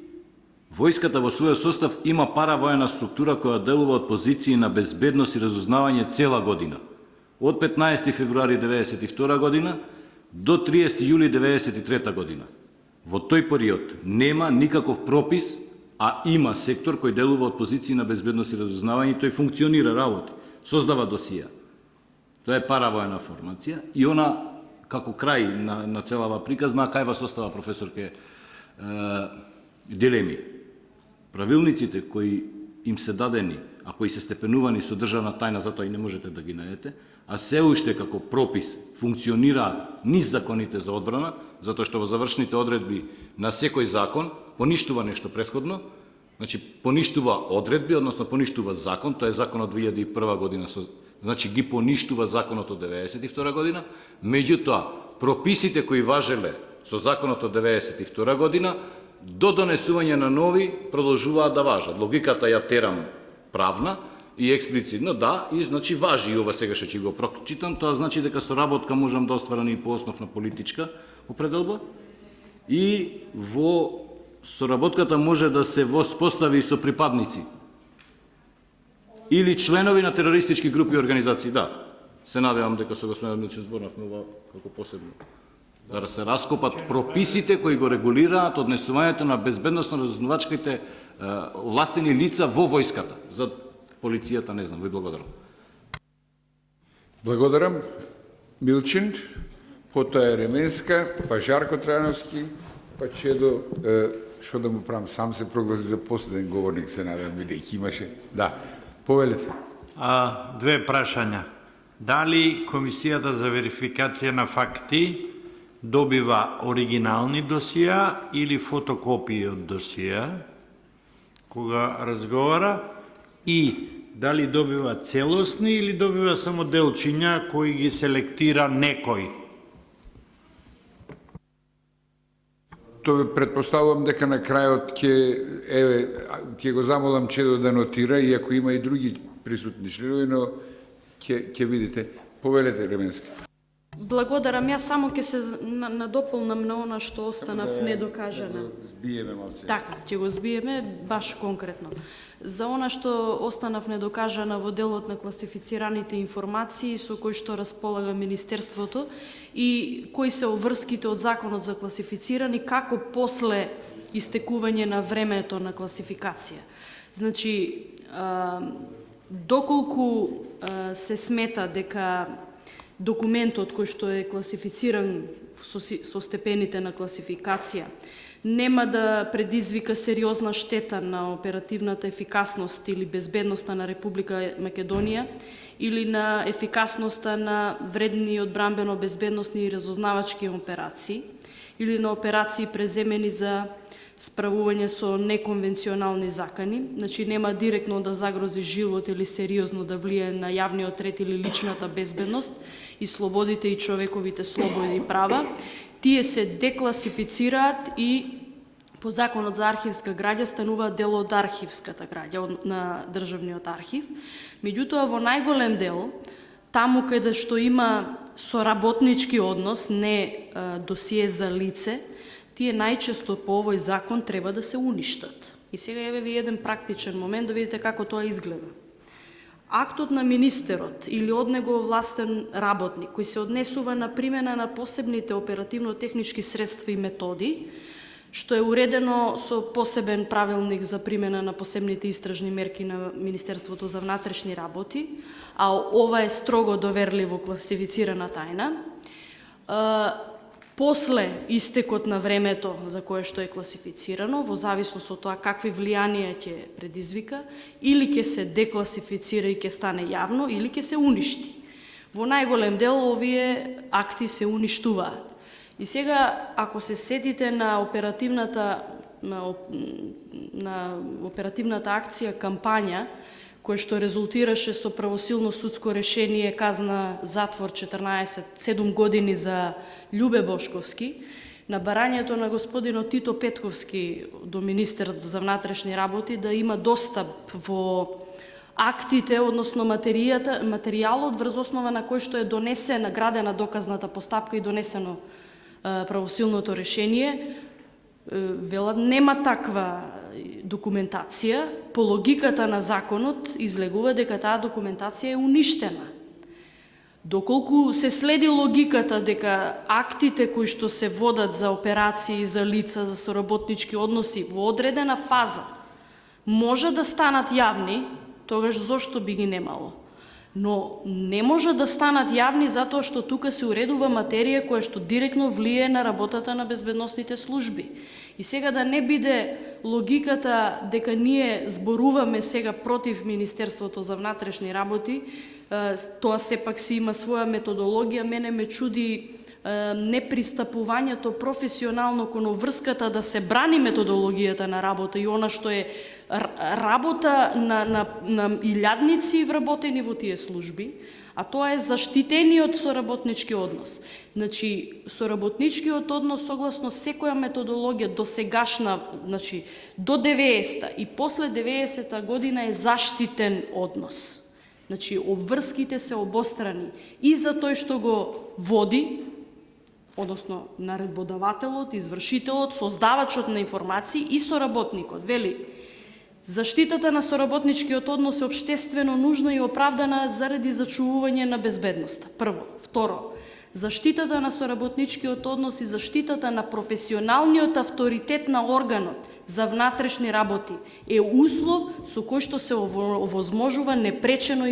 војската во својот состав има паравоена структура која делува од позиции на безбедност и разузнавање цела година. Од 15 февруари 1992 година до 30 јули 1993 година. Во тој период нема никаков пропис, а има сектор кој делува од позиции на безбедност и разузнавање, тој функционира, работи, создава досија. Тоа е паравоена формација и она како крај на целава приказна, кај вас остава, професорке, дилеми. Правилниците кои им се дадени, а кои се степенувани со државна тајна, затоа и не можете да ги најдете, а се уште како пропис функционира низ законите за одбрана, затоа што во завршните одредби на секој закон поништува нешто претходно, значи поништува одредби, односно поништува закон, тоа е закон од 2001 година, значи ги поништува законот од 1992 година, меѓутоа прописите кои важеле со законот од 1992 година, до донесување на нови продолжуваат да важат. Логиката ја терам правна, И експлицитно, да, и значи важи и ова сега што ќе го прочитам, тоа значи дека соработка можам да остварам и по основ на политичка определба и во соработката може да се воспостави со припадници или членови на терористички групи и организации, да. Се надевам дека со господин Милчев зборнавме ова како посебно. Да се раскопат прописите кои го регулираат однесувањето на безбедносно-разузнавачките властени лица во војската. За полицијата не знам, ви благодарам. Благодарам. Милчин, потоа Еременска, па Жарко Трановски, па Чедо, што да му правам, сам се прогласи за последен говорник, се надам, бидејќи имаше. Да, повелете. Две прашања. Дали Комисијата за верификација на факти добива оригинални досија или фотокопии од досија кога разговара и дали добива целосни или добива само делчиња кои ги селектира некој? Тоа предпоставувам дека на крајот ќе го замолам Чедо да нотира, иако има и други присутни членови, но ќе видите. Повелете, Еременска. Благодарам, јас само ќе се надополнам на она што останав недокажана. Збиеме малце. Така, ќе го збиеме баш конкретно. За она што останав недокажана во делот на класифицираните информации со кои што располага Министерството и кои се обврските од Законот за класифицирани, како после истекување на времето на класификација. Значи, доколку се смета дека документот кој што е класифициран со степените на класификација нема да предизвика сериозна штета на оперативната ефикасност или безбедноста на Република Македонија или на ефикасноста на вредни одбранбено-безбедносни и разузнавачки операции или на операции преземени за справување со неконвенционални закани, значи нема директно да загрози живот или сериозно да влие на јавниот ред или личната безбедност и слободите и човековите слободи и права, тие се декласифицираат и по Законот за архивска граѓа стануваат дел од архивската граѓа на Државниот архив. Меѓутоа, во најголем дел, таму каде што има соработнички однос, не досие за лице, тие најчесто по овој закон треба да се уништат. И сега еве ви еден практичен момент да видите како тоа изгледа. Актот на министерот или од него властен работник, кој се однесува на примена на посебните оперативно-технички средства и методи, што е уредено со посебен правилник за примена на посебните истражни мерки на Министерството за внатрешни работи, а ова е строго доверливо класифицирана тајна, после истекот на времето за кое што е класифицирано, во зависност од тоа какви влијанија ќе предизвика, или ќе се декласифицира и ќе стане јавно, или ќе се уништи. Во најголем дел овие акти се уништуваат. И сега, ако се сетите на оперативната акција кампања, кој што резултираше со правосилно судско решение казна затвор 7 години за Љубе Бошковски, на барањето на господинот Тито Петковски до министер за внатрешни работи да има достап во актите, односно материјалот врз основа на кој што е донесена, градена доказната постапка и донесено правосилното решение, велат нема таква документација, по логиката на законот излегува дека таа документација е уништена. Доколку се следи логиката дека актите кои што се водат за операции, за лица, за соработнички односи во одредена фаза може да станат јавни, тогаш зошто би ги немало? Но не може да станат јавни затоа што тука се уредува материја која што директно влие на работата на безбедносните служби. И сега да не биде логиката дека ние зборуваме сега против Министерството за внатрешни работи, тоа сепак си има своја методологија, мене ме чуди непристапувањето професионално кон врската да се брани методологијата на работа и она што е работа на илјадници вработени во тие служби, а тоа е заштитениот соработнички однос. Значи, соработничкиот однос согласно секоја методологија досегашна, значи, до 90-та и после 90-та година е заштитен однос. Значи, обврските се обострани и за тој што го води, односно наредбодавателот, извршителот, создавачот на информации и соработникот. Вели, заштитата на соработничкиот однос е општествено нужна и оправдана заради зачувување на безбедноста. Прво. Второ, заштитата на соработничкиот однос и заштитата на професионалниот авторитет на органот за внатрешни работи е услов со кој што се овозможува непречено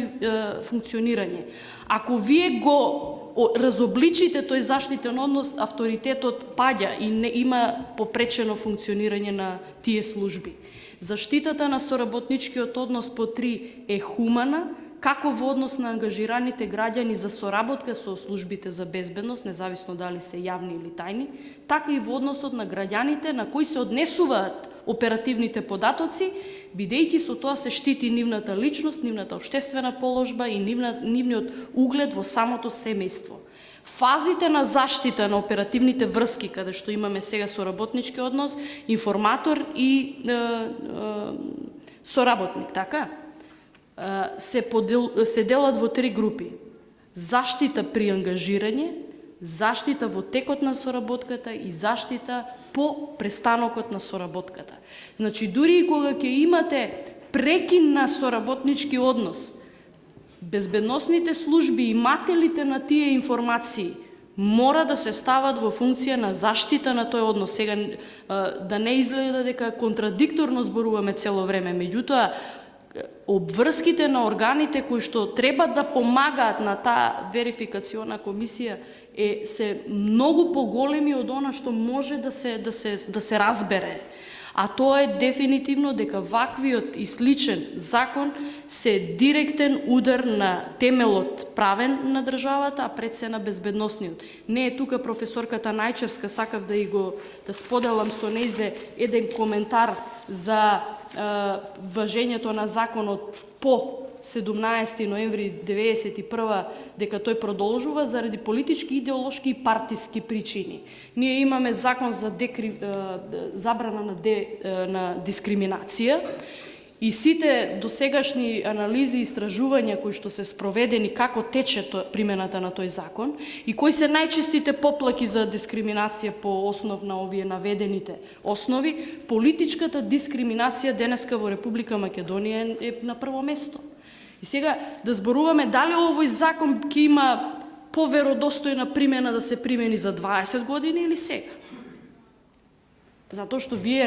функционирање. Ако вие го разобличите тој заштитен однос, авторитетот паѓа и не има попречено функционирање на тие служби. Заштитата на соработничкиот однос по 3 е хумана, како во однос на ангажираните граѓани за соработка со службите за безбедност, независно дали се јавни или тајни, така и во односот на граѓаните на кои се однесуваат оперативните податоци, бидејќи со тоа се штити нивната личност, нивната општествена положба и нивниот углед во самото семејство. Фазите на заштита на оперативните врски, каде што имаме сега соработнички однос, информатор и соработник, така? Се делат во 3 групи. Заштита при ангажирање, заштита во текот на соработката и заштита по престанокот на соработката. Значи, дури и кога ќе имате прекин на соработнички однос, безбедносните служби, имателите на тие информации мора да се стават во функција на заштита на тој однос. Сега, да не изгледа дека контрадикторно зборуваме цело време, меѓутоа, обврските на органите кои што треба да помагаат на таа верификациона комисија се многу поголеми од она што може да се разбере. А тоа е дефинитивно дека ваквиот и сличен закон се директен удар на темелот правен на државата, а пред се на безбедносниот. Не е тука професорката Најчевска, сакав да споделам со нејзе еден коментар за важењето на законот по 17 ноември 1991 дека тој продолжува заради политички, идеолошки и партиски причини. Ние имаме закон за забрана на дискриминација и сите досегашни анализи и истражувања кои што се спроведени како тече примената на тој закон и кои се најчестите поплаки за дискриминација по основ на овие наведените основи, политичката дискриминација денеска во Република Македонија е на прво место. И сега да зборуваме дали овој закон ќе има поверодостојна примена да се примени за 20 години или сега. Затоа што вие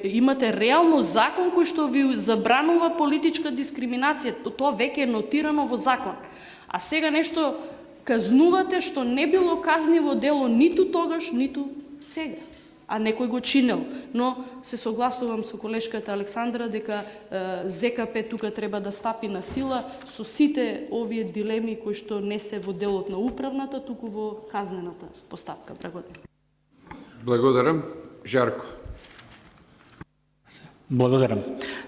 имате реално закон кој што ви забранува политичка дискриминација. Тоа веќе е нотирано во закон. А сега нешто казнувате што не било казниво дело ниту тогаш, ниту сега. А некој го чинел. Но се согласувам со колешката Александра дека ЗКП тука треба да стапи на сила со сите овие дилеми кои што не се во делот на управната, туку во казнената постапка. Благодарам. Благодарам. Жарко. Благодарам.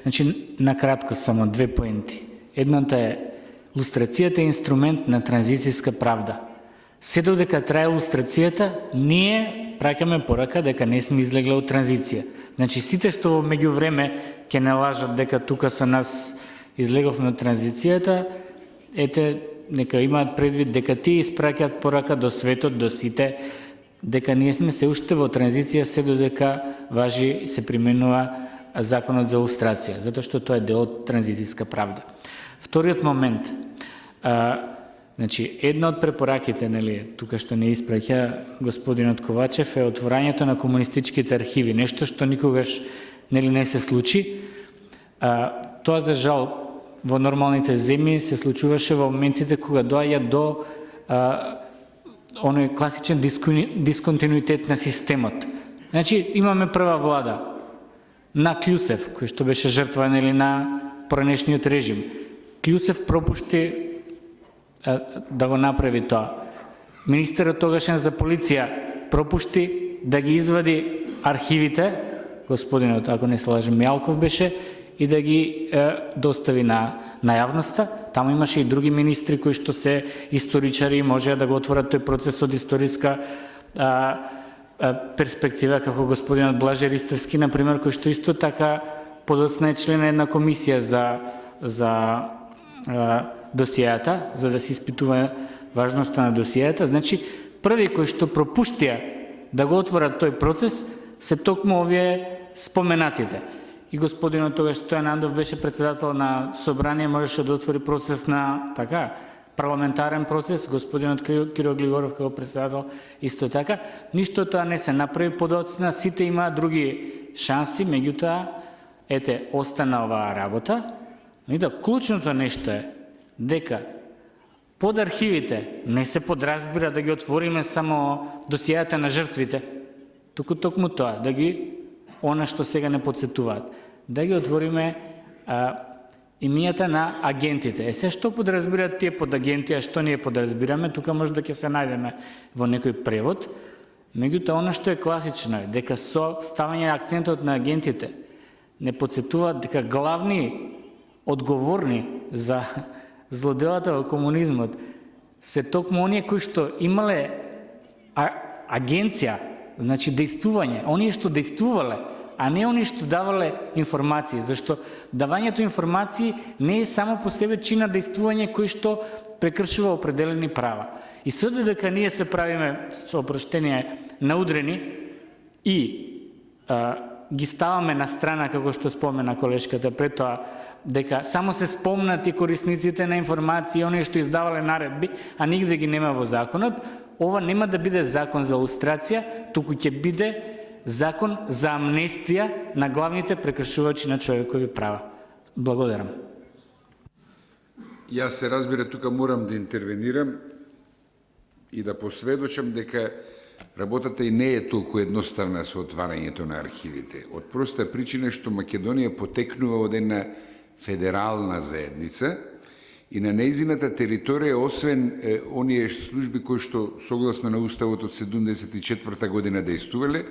Значи, накратко само 2 поенти. Едната е лустрацијата е инструмент на транзицијска правда. Се додека трае лустрацијата, ние праќаме порака дека не сме излегле од транзиција. Значи, сите што меѓувреме ќе не лажат дека тука со нас излеговме од транзицијата, нека имаат предвид дека тие испраќаат порака до светот, до сите, дека ние сме се уште во транзиција се додека важи и се применува законот за лустрација, затоа што тоа е дел од транзицијска правда. Вториот момент, значи, една од препораките, тука што не испраќа господинот Ковачев, е отворањето на комунистичките архиви, нешто што никогаш не се случи. Тоа за жал во нормалните земји се случуваше во моментите кога доаѓа до оној класичен дисконтинуитет на системот. Значи, имаме прва влада на Клјусев, кој што беше жртва на поранешниот режим. Клјусев пропушти да го направи тоа. Министерот тогашен за полиција пропушти да ги извади архивите, господинот, ако не се лажем, Мјалков беше, и да ги достави на на јавноста. Таму имаше и други министри кои што се историчари и можеа да го отворат тој процес од историска перспектива, како господинот Блаже Ристевски, например, кој што исто така подоцна е член на една комисија за досијата, за да се испитува важноста на досијата. Значи, први кои што пропуштија да го отворат тој процес се токму овие споменатите. И господинот тогаш Стојан Андов беше председател на собрание, можеше да отвори процес на парламентарен процес, господинот Киро Глигоров како председател исто така. Ништо тоа не се направи подоцна, сите имаат други шанси, меѓутоа, ете, остана оваа работа. Но и да, клучното нешто е дека под архивите не се подразбира да ги отвориме само досијата на жртвите, туку токму тоа, да ги, она што сега не подсетуваат, да ги отвориме имијата на агентите. Се што подразбираат тие под агенти, а што ние подразбираме, тука може да ќе се најдеме во некој превод, меѓутоа она што е класично е дека со ставање акцентот на агентите не подсетуваат дека главни одговорни за злоделата во комунизмот се токму оние кои што имале агенција, значи дејствување, оние што дејствувале, а не оние што давале информации, зашто давањето информации не е само по себе чина дејствување кој што прекршува определени права. И се додека ние се правиме, со опроштение, наудрени и ги ставаме на страна, како што спомена колешката пред тоа, дека само се спомнати корисниците на информации, оние што издавале наредби, а нигде ги нема во законот, ова нема да биде закон за лустрација, туку ќе биде закон за амнестија на главните прекршувачи на човекови права. Благодарам. Јас се разбира, тука морам да интервенирам и да посведочам дека работата и не е толку едноставна со отварањето на архивите. Од проста причина што Македонија потекнува од една федерална заедница и на нејзината територија, освен оние служби кои што согласно на Уставот од 74 година дејствувале,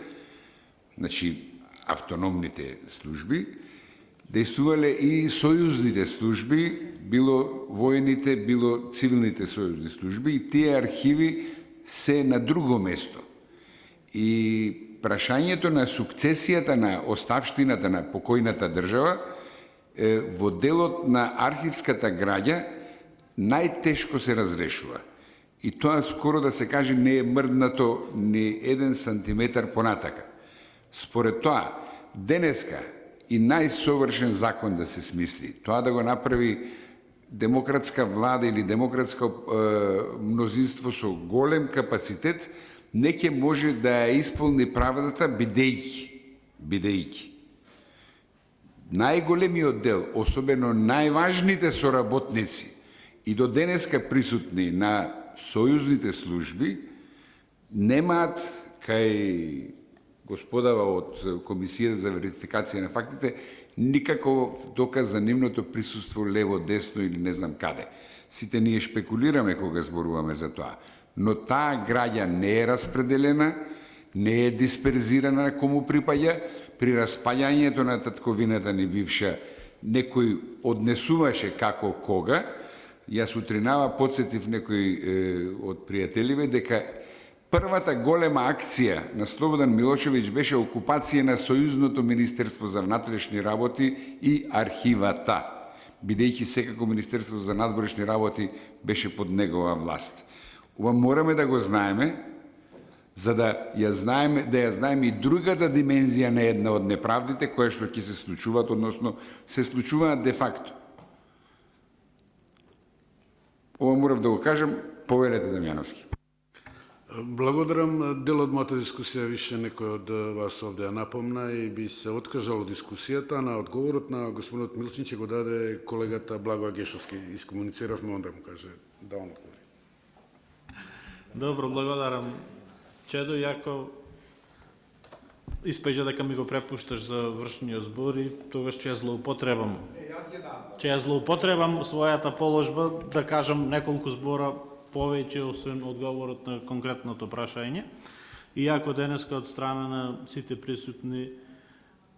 значи автономните служби, дејствувале и сојузните служби, било војните, било цивилните сојузни служби, и тие архиви се на друго место. И прашањето на сукцесијата на оставштината на покојната држава во делот на архивската граѓа најтешко се разрешува. И тоа скоро да се каже не е мрднато ни 1 сантиметар понатака. Според тоа, денеска и најсовршен закон да се смисли, тоа да го направи демократска влада или демократско мнозинство со голем капацитет, не ќе може да ја исполни правдата бидејќи најголемиот дел, особено најважните соработници и до денеска присутни на сојузните служби, немаат кај господава од Комисијата за верификација на фактите никаков доказ за нивното присуство лево, десно или не знам каде. Сите ние шпекулираме кога зборуваме за тоа, но таа граѓа не е распределена, не е дисперзирана на кому припаѓа. При распаѓањето на татковината ни бивша некој однесуваше како кога. Јас утринава подсетив некој од пријателиве дека првата голема акција на Слободан Милошевиќ беше окупација на Сојузното Министерство за внатрешни работи и архивата, бидејќи секако Министерство за надворешни работи беше под негова власт. Ова мораме да го знаеме, за да ја знаеме и другата димензија на една од неправдите кои што ќе се случуваат, односно се случуваат де факто. Ова морав да го кажам, поверете Дамјановски. Благодарам. Дел од мојата дискусија више некој од вас овде ја напомна и би се откажал од дискусијата, на одговорот на господинот Милчин ќе го даде колегата Благо Агешовски. Искомунициравме, онда му каже да он одговори. Добро, благодарам. Чедо, јако испеѓа дека ми го препушташ за вршниот збор и тогаш ќе ја злоупотребам. Ќе ја злоупотребам својата положба да кажам неколку збора повеќе освен одговорот на конкретното прашање. Иако денеска од страна на сите присутни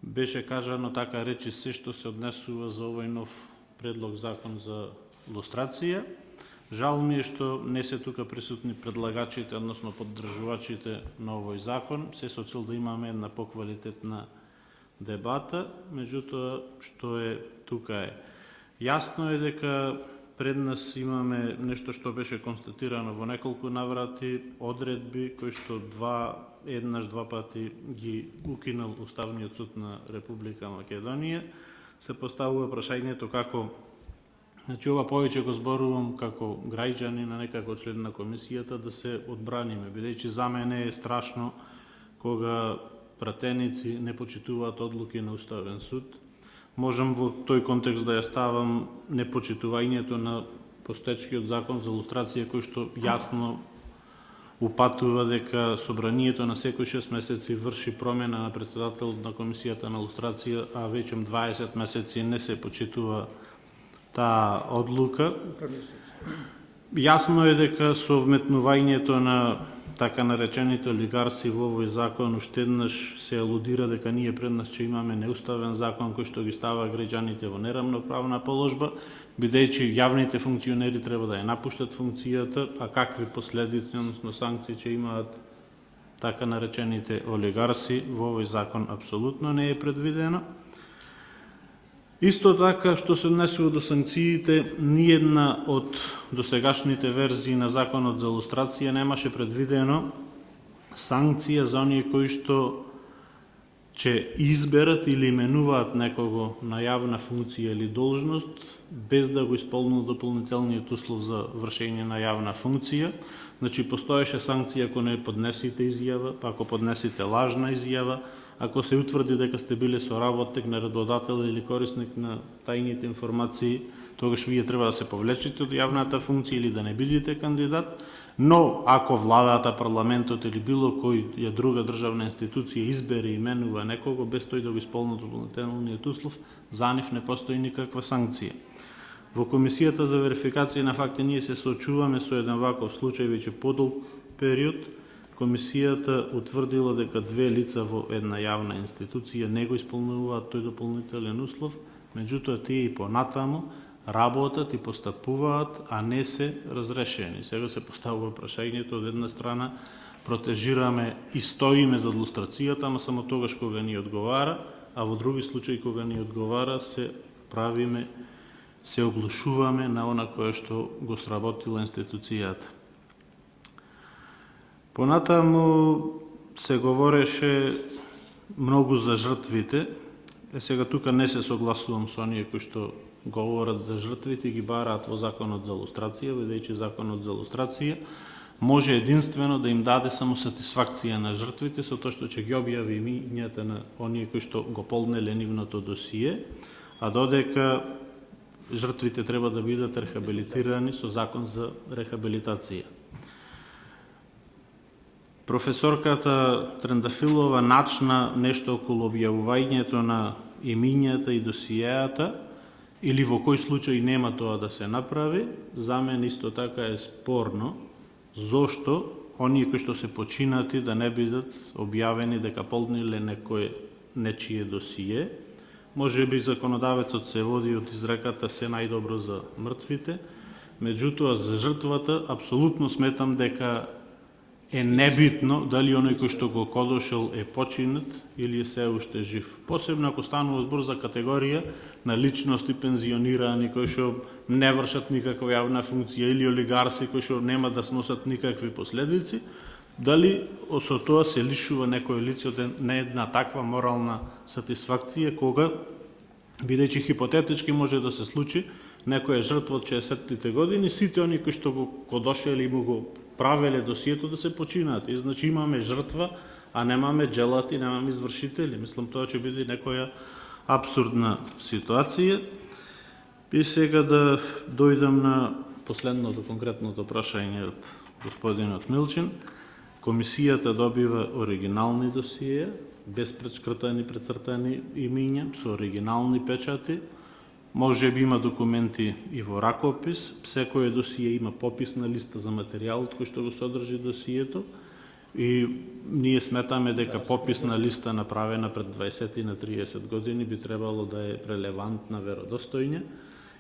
беше кажано така речи се што се однесува за овој нов предлог закон за лустрација. Жал ми е што не се тука присутни предлагачите, односно поддржувачите на овој закон, се со цел да имаме една поквалитетна дебата, меѓутоа што е тука е. Јасно е дека пред нас имаме нешто што беше констатирано во неколку наврати, одредби кои што два пати ги укинал Уставниот суд на Република Македонија. Се поставува прашањето како, значи ова повеќе го зборувам како граѓанин, а не како член на комисијата, да се одбраниме, бидејќи за мене е страшно кога пратеници не почитуваат одлуки на Уставен суд. Можам во тој контекст да ја ставам непочитувањето на постоечкиот закон за лустрација, кој што јасно упатува дека собранието на секој 6 месеци врши промена на председателот на комисијата на лустрација, а веќе 20 месеци не се почитува таа одлука. Јасно е дека со вметнувањето на така наречените олигарси во овој закон уште еднаш се алудира дека ние пред нас че имаме неуставен закон кој што ги става граѓаните во нерамноправна положба, бидејќи јавните функционери треба да ја напуштат функцијата, а какви последици, односно санкции ќе имаат така наречените олигарси во овој закон апсолутно не е предвидено. Исто така, што се однесува до санкциите, ниедна од досегашните верзии на законот за лустрација немаше предвидено санкција за оние кои што ќе изберат или именуваат некого на јавна функција или должност без да го исполнува дополнителниот услов за вршење на јавна функција. Значи, постоеше санкција ако не поднесите изјава, па ако поднесите лажна изјава, ако се утврди дека сте биле соработник, наредбодател или корисник на тајните информации, тогаш вие треба да се повлечете од јавната функција или да не бидете кандидат, но ако владата, парламентот или било кој друга државна институција избере и именува некого без тој да го исполни дополнителниот услов, за нив не постои никаква санкција. Во Комисијата за верификација на факти ние се соочуваме со еден ваков случај веќе подолг период. Комисијата утврдила дека две лица во една јавна институција не го исполнуваат тој дополнителен услов, меѓутоа тие и понатаму работат и постапуваат, а не се разрешени. Сега се поставува прашањето од една страна протежираме и стоиме за лустрацијата, ама само тогаш кога ни одговара, а во други случаи кога ни одговара се правиме, се оглушуваме на она кое што го сработила институцијата. Понатаму се говореше многу за жртвите. Сега тука не се согласувам со оние кои што говорат за жртвите и ги бараат во законот за лустрација, бидејќи законот за лустрација може единствено да им даде само сатисфакција на жртвите со тоа што ќе ги објави имињата на оние кои што го полнеле нивното досие, а додека жртвите треба да бидат рехабилитирани со закон за рехабилитација. Професорката Трендафилова начна нешто околу објавувањето на имињата и досиеата, или во кој случај нема тоа да се направи. За мен исто така е спорно зошто оние кои што се починати да не бидат објавени дека полниле нечие досие. Може би законодавецот се води од изреката се најдобро за мртвите, меѓутоа за жртвата апсолутно сметам дека е небитно дали оној кој што го кодошел е починат или е се уште жив. Посебно ако станува збор за категорија на личности пензионирани кои што не вршат никаква јавна функција или олигарси кои што нема да сносат никакви последици, дали со тоа се лишува некој лице од една таква морална сатисфакција кога, бидејќи хипотетички може да се случи, некој е жртва од 60-тите години, сите оние кои што го кодошеле и му го правеле досието да се починаат. И значи имаме жртва, а немаме джелати, немаме извршители. Мислам, тоа ќе биде некоја абсурдна ситуација. И сега да дојдам на последното конкретното прашање од господинот Милчин. Комисијата добива оригинални досиеја, без пречкртани, прецртани имиња, со оригинални печати. Може би има документи и во ракопис, секој досие има пописна листа за материјалот кој што го содржи досието и ние сметаме дека пописна листа направена пред 20 на 30 години би требало да е релевантна, веродостојна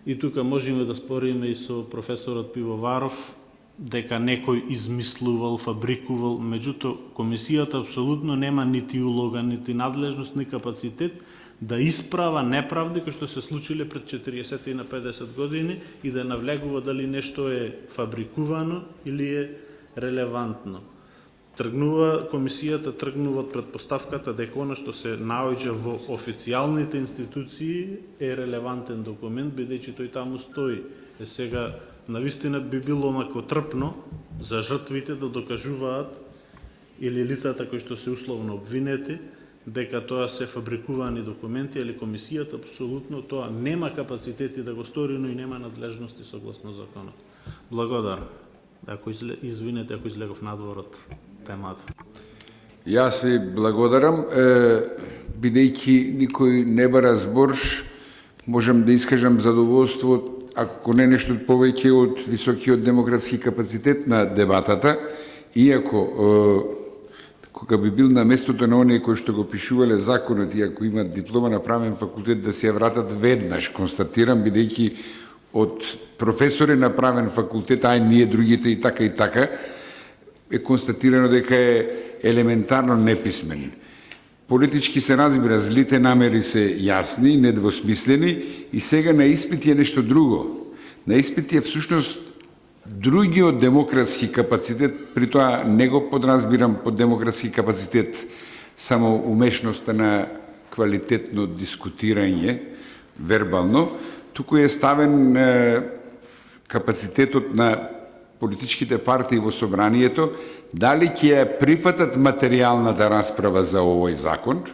И тука можеме да спориме и со професорот Пивоваров дека некој измислувал, фабрикувал, меѓутоа комисијата апсолутно нема нити улога, нити надлежност, ни капацитет да исправа неправди кои што се случиле пред 40 и на 50 години и да навлегува дали нешто е фабрикувано или е релевантно. Комисијата тргнува од предпоставката дека она што се наоѓа во официјалните институции е релевантен документ, бидејќи тој таму стои. Сега, навистина би било онако трпно за жртвите да докажуваат или лицата кои што се условно обвинети дека тоа се фабрикувани документи, или комисијата апсолутно тоа нема капацитети да го стори, но и нема надлежности согласно законот. Благодарам. Извинете ако излегов надвор од темата. Јас ви благодарам. Бидејќи никој не бара зборш, можам да искажам задоволство, ако не нешто повеќе од високиот демократски капацитет на дебатата, иако кога би бил на местото на оние кои што го пишувале законот и ако имат диплома на правен факултет да се ја вратат веднаш, констатирам, бидејќи од професори на правен факултет, ај ние другите и така, е констатирано дека е елементарно неписмен. Политички се разбира, злите намери се јасни, недвосмислени и сега на испит е нешто друго. На испит е всушност другиот демократски капацитет, при тоа не го подразбирам под демократски капацитет само умешноста на квалитетно дискутирање, вербално, туку е ставен капацитетот на политичките партии во собранието, дали ќе ја прифатат материјалната расправа за овој закон,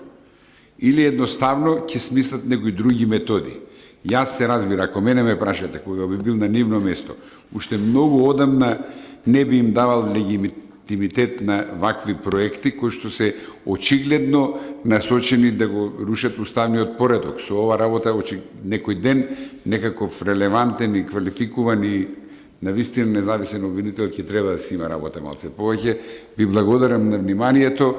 или едноставно ќе смислат некои други методи. Јас се разбира, ако мене ме прашате, кога би бил на нивно место, уште многу одамна не би им давал легитимитет на вакви проекти, кои што се очигледно насочени да го рушат уставниот поредок. Со ова работа некој ден некаков релевантен и квалификуван и навистина независен обвинител ќе треба да си има работа малце повеќе. Ви благодарам на вниманието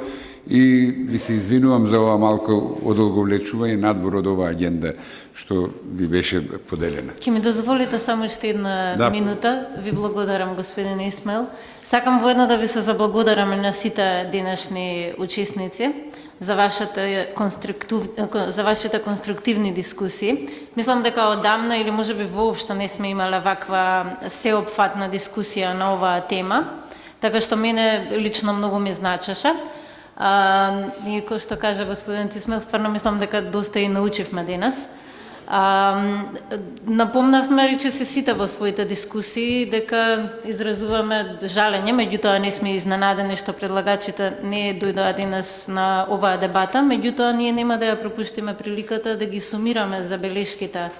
и ви се извинувам за ова малко одолговлечување надвор од оваа агенда што ви беше поделена. Ќе ми дозволите само уште една минута. Ви благодарам, господин Исмаил. Сакам воедно да ви се заблагодарам на сите денешни учесници за вашите конструктивни дискусии. Мислам дека одамна или можеби воопшто не сме имале ваква сеопфатна дискусија на оваа тема, така што мене лично многу ми значеше. И кој што кажа господин Исмаил, стварно мислам дека доста и научивме денес. Напомнавме, рече се сите во своите дискусии, дека изразуваме жалење, меѓутоа не сме изненадени што предлагачите не дојдоа денес на оваа дебата, меѓутоа ние нема да ја пропуштиме приликата да ги сумираме забелешките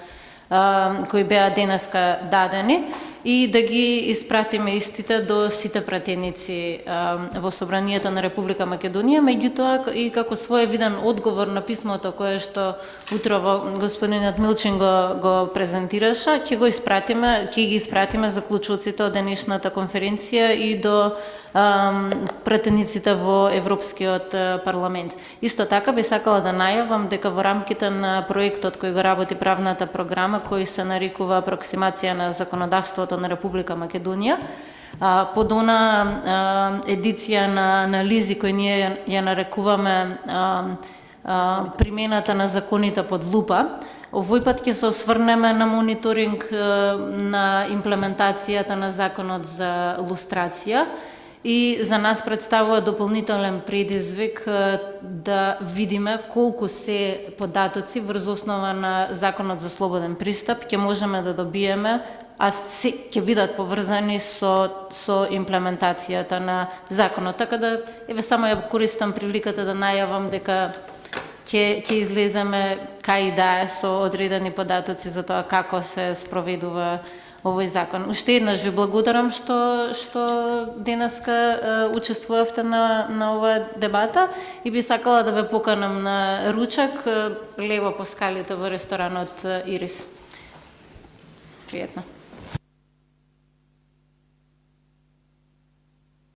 кои беа денеска дадени и да ги испратиме истите до сите пратеници во Собранието на Република Македонија, меѓутоа и како своевиден одговор на писмото кое што утрово господинот Милчин го презентираше, ќе ги испратиме заклучоците од денешната конференција и до пратениците во Европскиот парламент. Исто така би сакала да најавам дека во рамките на проектот кој го работи правната програма, кој се нарекува Апроксимација на законодавството на Република Македонија, под она едиција на анализи кој ние ја нарекуваме примената на законите под лупа, овој пат ќе се осврнеме на мониторинг на имплементацијата на законот за лустрација и за нас представува дополнителен предизвик да видиме колку се податоци врз основа на законот за слободен пристап ќе можеме да добиеме, а се ќе бидат поврзани со имплементацијата на законот. Така да, само ја користам приликата да најавам дека ќе излеземе кај да е со одредени податоци за тоа како се спроведува овој закон. Уште еднаш ви благодарам што денеска учествувавте на оваа дебата и би сакала да ве поканам на ручак лево по скалите во ресторанот Ирис. Пријатно.